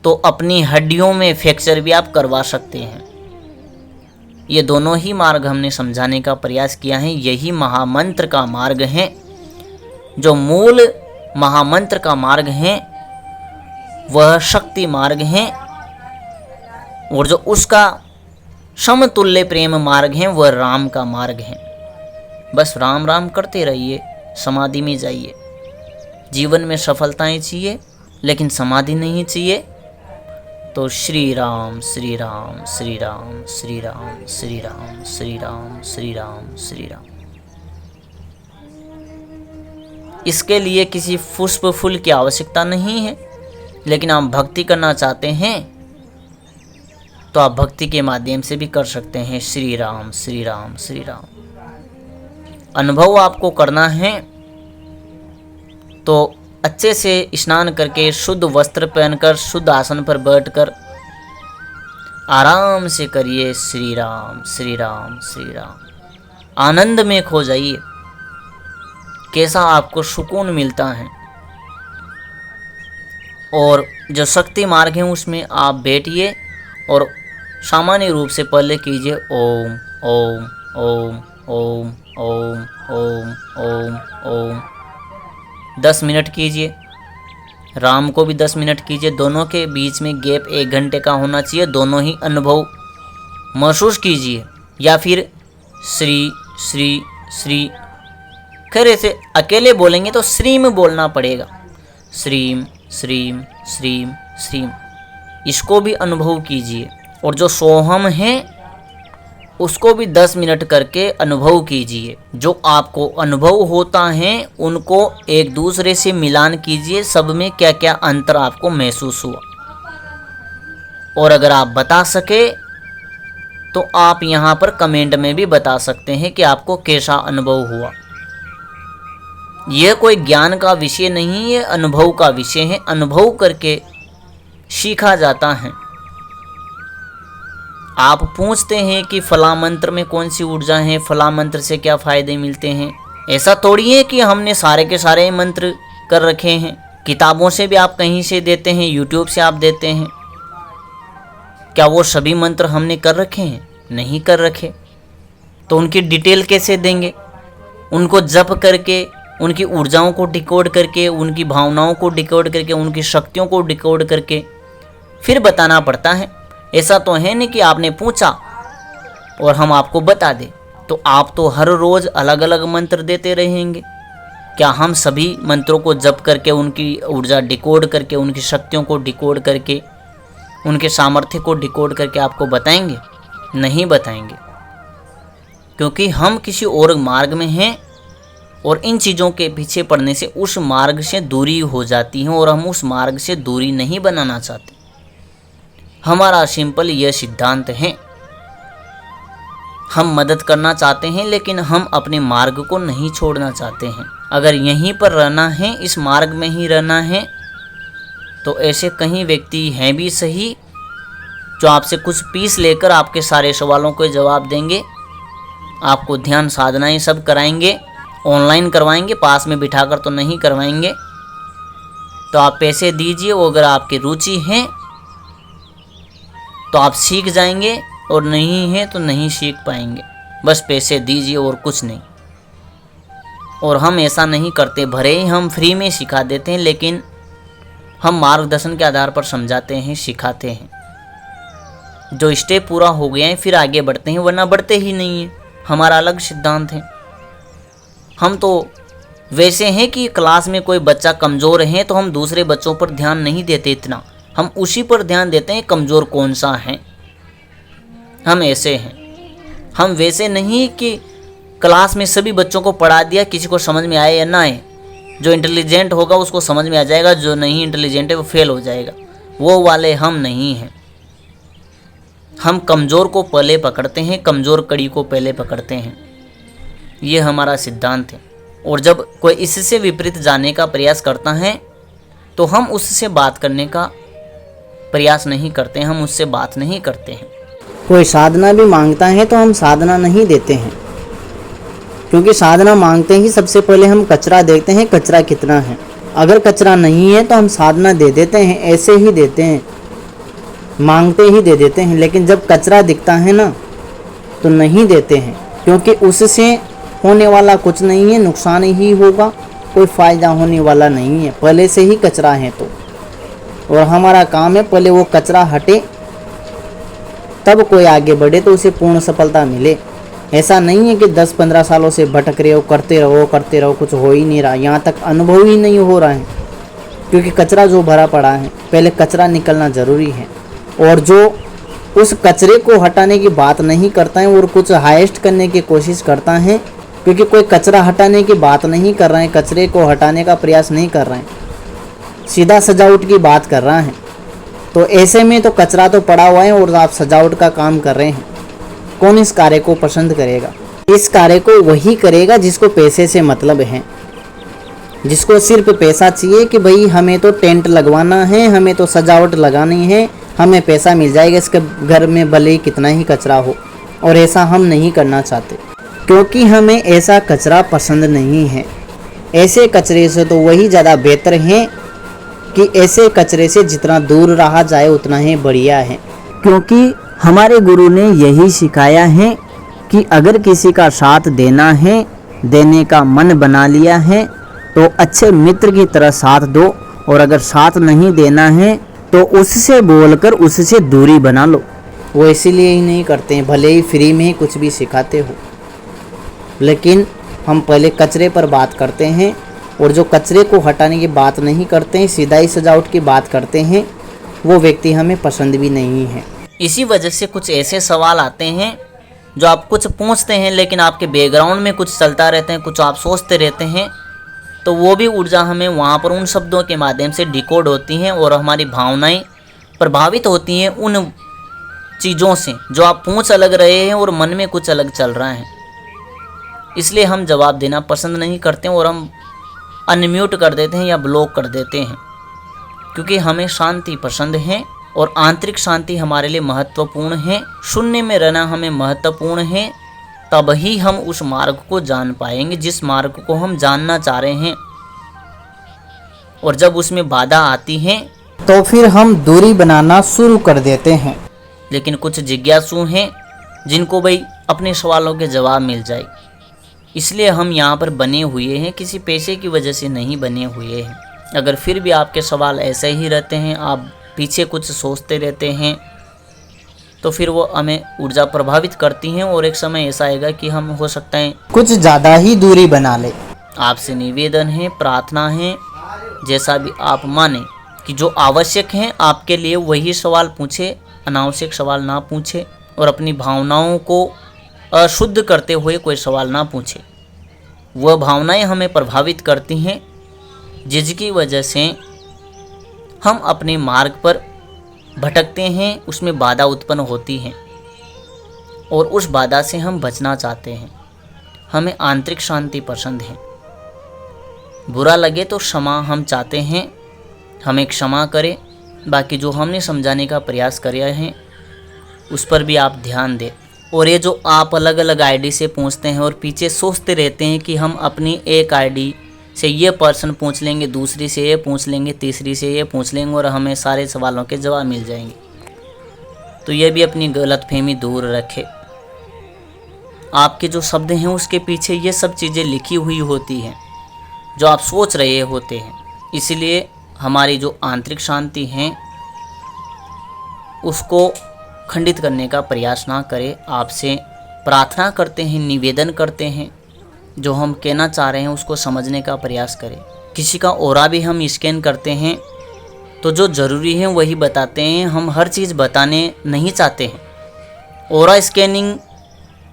तो अपनी हड्डियों में फ्रैक्चर भी आप करवा सकते हैं। ये दोनों ही मार्ग हमने समझाने का प्रयास किया है। यही महामंत्र का मार्ग है। जो मूल महामंत्र का मार्ग है वह शक्ति मार्ग है, और जो उसका समतुल्य प्रेम मार्ग है वह राम का मार्ग है। बस राम राम करते रहिए, समाधि में जाइए। जीवन में सफलताएं चाहिए लेकिन समाधि नहीं चाहिए, तो श्री राम श्री राम श्री राम श्री राम श्री राम श्री राम श्री राम श्री राम। इसके लिए किसी पुष्प फूल की आवश्यकता नहीं है, लेकिन आप भक्ति करना चाहते हैं तो आप भक्ति के माध्यम से भी कर सकते हैं। श्री राम श्री राम श्री राम। अनुभव आपको करना है तो अच्छे से स्नान करके, शुद्ध वस्त्र पहनकर, शुद्ध आसन पर बैठकर आराम से करिए श्री राम श्री राम श्री राम। आनंद में खो जाइए, कैसा आपको सुकून मिलता है। और जो शक्ति मार्ग है उसमें आप बैठिए और सामान्य रूप से पहले कीजिए ओम ओम ओम ओम ओम ओम ओम ओम। 10 मिनट कीजिए। राम को भी 10 मिनट कीजिए। दोनों के बीच में गैप 1 घंटे का होना चाहिए। दोनों ही अनुभव महसूस कीजिए। या फिर श्री श्री श्री खैर से अकेले बोलेंगे तो श्रीम बोलना पड़ेगा। श्रीम श्रीम श्रीम श्रीम, इसको भी अनुभव कीजिए। और जो सोहम है उसको भी 10 मिनट करके अनुभव कीजिए। जो आपको अनुभव होता है उनको एक दूसरे से मिलान कीजिए, सब में क्या क्या अंतर आपको महसूस हुआ। और अगर आप बता सके तो आप यहाँ पर कमेंट में भी बता सकते हैं कि आपको कैसा अनुभव हुआ। यह कोई ज्ञान का विषय नहीं है, अनुभव का विषय है। अनुभव करके सीखा जाता है। आप पूछते हैं कि फला मंत्र में कौन सी ऊर्जा है, फला मंत्र से क्या फायदे मिलते हैं। ऐसा थोड़ी है कि हमने सारे के सारे मंत्र कर रखे हैं। किताबों से भी आप कहीं से देते हैं, यूट्यूब से आप देते हैं। क्या वो सभी मंत्र हमने कर रखे हैं? नहीं कर रखे। तो उनकी डिटेल कैसे देंगे? उनको जप करके, उनकी ऊर्जाओं को डिकोड करके, उनकी भावनाओं को डिकोड करके, उनकी शक्तियों को डिकोड करके फिर बताना पड़ता है। ऐसा तो है नहीं कि आपने पूछा और हम आपको बता दें। तो आप तो हर रोज़ अलग अलग मंत्र देते रहेंगे। क्या हम सभी मंत्रों को जप करके, उनकी ऊर्जा डिकोड करके, उनकी शक्तियों को डिकोड करके, उनके सामर्थ्य को डिकोड करके आपको बताएंगे? नहीं बताएंगे, क्योंकि हम किसी और मार्ग में हैं और इन चीज़ों के पीछे पड़ने से उस मार्ग से दूरी हो जाती है और हम उस मार्ग से दूरी नहीं बनाना चाहते। हमारा सिंपल यह सिद्धांत है। हम मदद करना चाहते हैं लेकिन हम अपने मार्ग को नहीं छोड़ना चाहते हैं। अगर यहीं पर रहना है, इस मार्ग में ही रहना है, तो ऐसे कई व्यक्ति हैं भी सही जो आपसे कुछ फीस लेकर आपके सारे सवालों के जवाब देंगे, आपको ध्यान साधनाएं सब कराएंगे, ऑनलाइन करवाएंगे, पास में बिठाकर तो नहीं करवाएंगे। तो आप पैसे दीजिए, वो अगर आपकी रुचि है तो आप सीख जाएंगे और नहीं है तो नहीं सीख पाएंगे। बस पैसे दीजिए और कुछ नहीं। और हम ऐसा नहीं करते, भले ही हम फ्री में सिखा देते हैं लेकिन हम मार्गदर्शन के आधार पर समझाते हैं, सिखाते हैं। जो स्टेप पूरा हो गया है फिर आगे बढ़ते हैं, वरना बढ़ते ही नहीं है। हमारा अलग सिद्धांत है। हम तो वैसे हैं कि क्लास में कोई बच्चा कमज़ोर है तो हम दूसरे बच्चों पर ध्यान नहीं देते इतना, हम उसी पर ध्यान देते हैं कमज़ोर कौन सा है। हम ऐसे हैं। हम वैसे नहीं कि क्लास में सभी बच्चों को पढ़ा दिया, किसी को समझ में आए या ना आए। जो इंटेलिजेंट होगा उसको समझ में आ जाएगा, जो नहीं इंटेलिजेंट है वो फेल हो जाएगा। वो वाले हम नहीं हैं। हम कमज़ोर को पहले पकड़ते हैं, कमज़ोर कड़ी को पहले पकड़ते हैं। ये हमारा सिद्धांत है। और जब कोई इससे विपरीत जाने का प्रयास करता है तो हम उससे बात करने का प्रयास नहीं करते, हम उससे बात नहीं करते हैं। कोई साधना भी मांगता है तो हम साधना नहीं देते हैं, क्योंकि साधना मांगते ही सबसे पहले हम कचरा देखते हैं, कचरा कितना है। अगर कचरा नहीं है तो हम साधना दे देते हैं, ऐसे ही देते हैं, मांगते ही दे देते हैं। लेकिन जब कचरा दिखता है ना तो नहीं देते हैं, क्योंकि उससे होने वाला कुछ नहीं है, नुकसान ही होगा, कोई फ़ायदा होने वाला नहीं है। पहले से ही कचरा है तो, और हमारा काम है पहले वो कचरा हटे, तब कोई आगे बढ़े तो उसे पूर्ण सफलता मिले। ऐसा नहीं है कि 10-15 सालों से भटक रहे हो, करते रहो, कुछ हो ही नहीं रहा, यहाँ तक अनुभव ही नहीं हो रहा है, क्योंकि कचरा जो भरा पड़ा है, पहले कचरा निकलना ज़रूरी है। और जो उस कचरे को हटाने की बात नहीं करता है और कुछ हाइस्ट करने की कोशिश करता है, क्योंकि कोई कचरा हटाने की बात नहीं कर रहा है, कचरे को हटाने का प्रयास नहीं कर रहा है, सीधा सजावट की बात कर रहा है। तो ऐसे में तो कचरा तो पड़ा हुआ है और आप सजावट का काम कर रहे हैं। कौन इस कार्य को पसंद करेगा? इस कार्य को वही करेगा जिसको पैसे से मतलब है, जिसको सिर्फ पैसा चाहिए कि भाई हमें तो टेंट लगवाना है, हमें तो सजावट लगानी है, हमें पैसा मिल जाएगा, इसके घर में भले ही कितना ही कचरा हो। और ऐसा हम नहीं करना चाहते, क्योंकि हमें ऐसा कचरा पसंद नहीं है। ऐसे कचरे से तो वही ज़्यादा बेहतर है कि ऐसे कचरे से जितना दूर रहा जाए उतना ही बढ़िया है। क्योंकि हमारे गुरु ने यही सिखाया है कि अगर किसी का साथ देना है, देने का मन बना लिया है, तो अच्छे मित्र की तरह साथ दो, और अगर साथ नहीं देना है तो उससे बोलकर उससे दूरी बना लो। वो इसीलिए ही नहीं करते हैं, भले ही फ्री में ही कुछ भी सिखाते हो, लेकिन हम पहले कचरे पर बात करते हैं, और जो कचरे को हटाने की बात नहीं करते हैं, सीधा ही सजावट की बात करते हैं, वो व्यक्ति हमें पसंद भी नहीं है। इसी वजह से कुछ ऐसे सवाल आते हैं जो आप कुछ पूछते हैं लेकिन आपके बैकग्राउंड में कुछ चलता रहते हैं, कुछ आप सोचते रहते हैं, तो वो भी ऊर्जा हमें वहाँ पर उन शब्दों के माध्यम से डिकोड होती हैं और हमारी भावनाएं प्रभावित होती हैं उन चीज़ों से जो आप पूछ अलग रहे हैं और मन में कुछ अलग चल रहा है। इसलिए हम जवाब देना पसंद नहीं करते और हम अनम्यूट कर देते हैं या ब्लॉक कर देते हैं, क्योंकि हमें शांति पसंद है और आंतरिक शांति हमारे लिए महत्वपूर्ण है। शून्य में रहना हमें महत्वपूर्ण है, तब ही हम उस मार्ग को जान पाएंगे जिस मार्ग को हम जानना चाह रहे हैं। और जब उसमें बाधा आती है तो फिर हम दूरी बनाना शुरू कर देते हैं। लेकिन कुछ जिज्ञासु हैं जिनको भाई अपने सवालों के जवाब मिल जाए, इसलिए हम यहाँ पर बने हुए हैं, किसी पैसे की वजह से नहीं बने हुए हैं। अगर फिर भी आपके सवाल ऐसे ही रहते हैं, आप पीछे कुछ सोचते रहते हैं, तो फिर वो हमें ऊर्जा प्रभावित करती हैं और एक समय ऐसा आएगा कि हम हो सकता है कुछ ज़्यादा ही दूरी बना ले। आपसे निवेदन है, प्रार्थना है, जैसा भी आप माने कि जो आवश्यक हैं आपके लिए वही सवाल पूछे, अनावश्यक सवाल ना पूछे, और अपनी भावनाओं को अशुद्ध करते हुए कोई सवाल ना पूछे। वह भावनाएं हमें प्रभावित करती हैं जिसकी वजह से हम अपने मार्ग पर भटकते हैं, उसमें बाधा उत्पन्न होती है और उस बाधा से हम बचना चाहते हैं। हमें आंतरिक शांति पसंद है। बुरा लगे तो क्षमा हम चाहते हैं, हमें क्षमा करें। बाकी जो हमने समझाने का प्रयास किया है उस पर भी आप ध्यान दें। और ये जो आप अलग अलग आईडी से पूछते हैं और पीछे सोचते रहते हैं कि हम अपनी एक आईडी से ये पर्सन पूछ लेंगे, दूसरी से ये पूछ लेंगे, तीसरी से ये पूछ लेंगे और हमें सारे सवालों के जवाब मिल जाएंगे, तो ये भी अपनी गलतफहमी दूर रखें। आपके जो शब्द हैं उसके पीछे ये सब चीज़ें लिखी हुई होती हैं जो आप सोच रहे होते हैं। इसलिए हमारी जो आंतरिक शांति है उसको खंडित करने का प्रयास ना करें। आपसे प्रार्थना करते हैं, निवेदन करते हैं, जो हम कहना चाह रहे हैं उसको समझने का प्रयास करें। किसी का ऑरा भी हम स्कैन करते हैं तो जो ज़रूरी है वही बताते हैं, हम हर चीज़ बताने नहीं चाहते हैं। ऑरा स्कैनिंग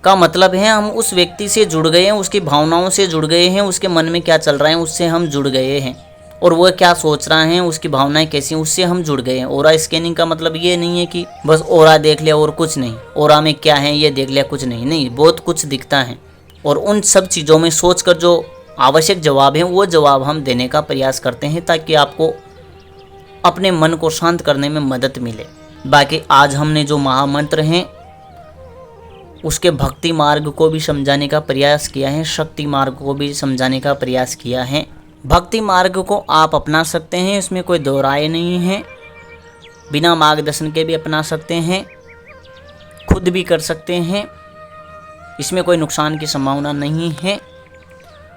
का मतलब है हम उस व्यक्ति से जुड़ गए हैं, उसकी भावनाओं से जुड़ गए हैं, उसके मन में क्या चल रहा है उससे हम जुड़ गए हैं, और वह क्या सोच रहा है, उसकी भावनाएं कैसी हैं, उससे हम जुड़ गए हैं। ऑरा स्कैनिंग का मतलब ये नहीं है कि बस ऑरा देख लिया और कुछ नहीं, ऑरा में क्या है ये देख लिया कुछ नहीं, बहुत कुछ दिखता है। और उन सब चीज़ों में सोचकर जो आवश्यक जवाब हैं वो जवाब हम देने का प्रयास करते हैं ताकि आपको अपने मन को शांत करने में मदद मिले। बाकी आज हमने जो महामंत्र हैं उसके भक्ति मार्ग को भी समझाने का प्रयास किया है, शक्ति मार्ग को भी समझाने का प्रयास किया है। भक्ति मार्ग को आप अपना सकते हैं, इसमें कोई दो राय नहीं है। बिना मार्गदर्शन के भी अपना सकते हैं, खुद भी कर सकते हैं, इसमें कोई नुकसान की संभावना नहीं है।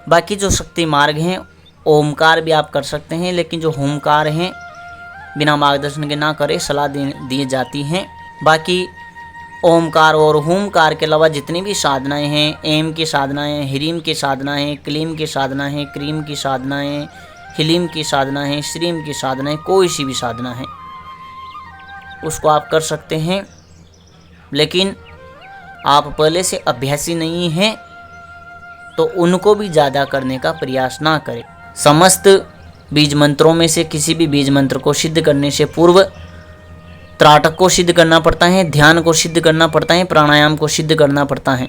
बाकी जो शक्ति मार्ग हैं, ओमकार भी आप कर सकते हैं, लेकिन जो होमकार हैं बिना मार्गदर्शन के ना करें, सलाह दी जाती हैं। बाकी ओमकार और होमकार के अलावा जितनी भी साधनाएं हैं, एम की साधनाएं, ह्रीम की साधनाएं, क्लीम की साधनाएं, क्रीम की साधनाएं, हिलीम की साधनाएं, श्रीम की साधनाएं, कोई सी भी साधना है उसको आप कर सकते हैं। लेकिन आप पहले से अभ्यासी नहीं हैं तो उनको भी ज़्यादा करने का प्रयास ना करें। समस्त बीज मंत्रों में से किसी भी बीज मंत्र को सिद्ध करने से पूर्व त्राटक को सिद्ध करना पड़ता है, ध्यान को सिद्ध करना पड़ता है, प्राणायाम को सिद्ध करना पड़ता है,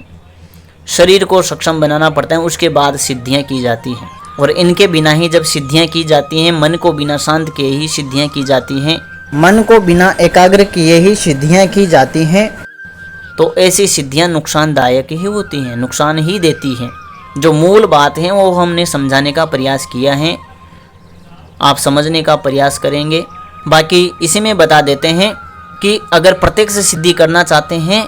शरीर को सक्षम बनाना पड़ता है, उसके बाद सिद्धियां की जाती हैं। और इनके बिना ही जब सिद्धियां की जाती हैं, मन को बिना शांत किए ही सिद्धियां की जाती हैं, मन को बिना एकाग्र किए ही सिद्धियां की जाती हैं, तो ऐसी सिद्धियां नुकसानदायक ही होती हैं, नुकसान ही देती हैं। जो मूल बात है वो हमने समझाने का प्रयास किया है, आप समझने का प्रयास करेंगे। बाकी इसी में बता देते हैं कि अगर प्रत्यक्ष सिद्धि करना चाहते हैं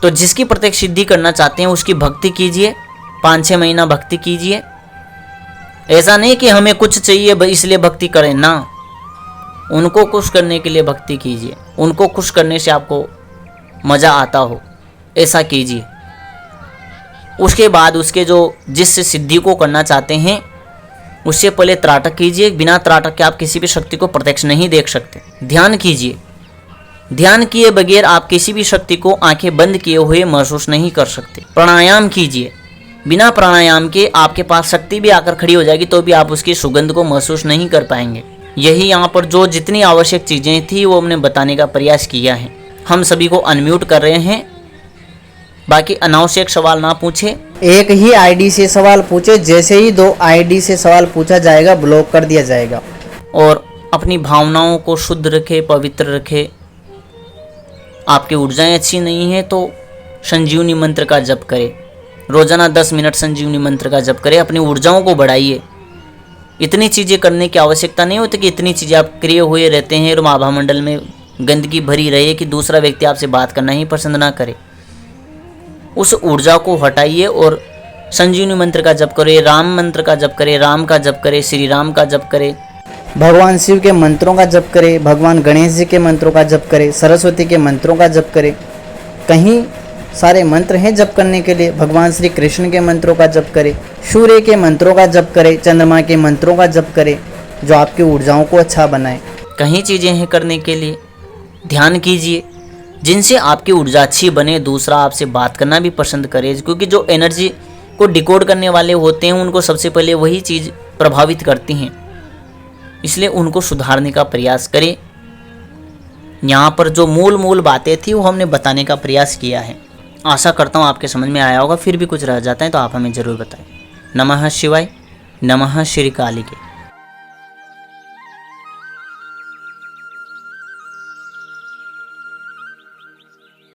तो जिसकी प्रत्यक्ष सिद्धि करना चाहते हैं उसकी भक्ति कीजिए, 5-6 महीना भक्ति कीजिए। ऐसा नहीं कि हमें कुछ चाहिए इसलिए भक्ति करें ना, उनको खुश करने के लिए भक्ति कीजिए, उनको खुश करने से आपको मज़ा आता हो ऐसा कीजिए। उसके बाद उसके जो जिस सिद्धि को करना चाहते हैं उससे पहले त्राटक कीजिए। बिना त्राटक के आप किसी भी शक्ति को प्रत्यक्ष नहीं देख सकते। ध्यान कीजिए, ध्यान किए बगैर आप किसी भी शक्ति को आंखें बंद किए हुए महसूस नहीं कर सकते। प्राणायाम कीजिए, बिना प्राणायाम के आपके पास शक्ति भी आकर खड़ी हो जाएगी तो भी आप उसकी सुगंध को महसूस नहीं कर पाएंगे। यही यहाँ पर जो जितनी आवश्यक चीज़ें थी वो हमने बताने का प्रयास किया है। हम सभी को अनम्यूट कर रहे हैं, बाकी अनावश्यक सवाल ना पूछे। एक ही आईडी से सवाल पूछे, जैसे ही 2 आईडी से सवाल पूछा जाएगा ब्लॉक कर दिया जाएगा। और अपनी भावनाओं को शुद्ध रखे, पवित्र रखे। आपकी ऊर्जाएं अच्छी नहीं है तो संजीवनी मंत्र का जप करें, रोजाना 10 मिनट संजीवनी मंत्र का जप करें, अपनी ऊर्जाओं को बढ़ाइए। इतनी चीज़ें करने की आवश्यकता नहीं होती कि इतनी चीज़ें आप क्रिय हुए रहते हैं और आभामंडल में गंदगी भरी रहे कि दूसरा व्यक्ति आपसे बात करना ही पसंद ना करे। उस ऊर्जा को हटाइए और संजीवनी मंत्र का जप करें, राम मंत्र का जप करें, राम का जप करें, श्री राम का जप करें, भगवान शिव के मंत्रों का जप करें, भगवान गणेश जी के मंत्रों का जप करें, सरस्वती के मंत्रों का जप करें। कहीं सारे मंत्र हैं जप करने के लिए। भगवान श्री कृष्ण के मंत्रों का जप करें, सूर्य के मंत्रों का जप करें, चंद्रमा के मंत्रों का जप करें, जो आपकी ऊर्जाओं को अच्छा बनाए। कहीं चीज़ें हैं करने के लिए। ध्यान कीजिए जिनसे आपकी ऊर्जा अच्छी बने, दूसरा आपसे बात करना भी पसंद करे, क्योंकि जो एनर्जी को डिकोड करने वाले होते हैं उनको सबसे पहले वही चीज़ प्रभावित करती हैं, इसलिए उनको सुधारने का प्रयास करें। यहाँ पर जो मूल बातें थी वो हमने बताने का प्रयास किया है। आशा करता हूँ आपके समझ में आया होगा। फिर भी कुछ रह जाता है तो आप हमें ज़रूर बताएं। नमः शिवाय, नमः श्री काली के।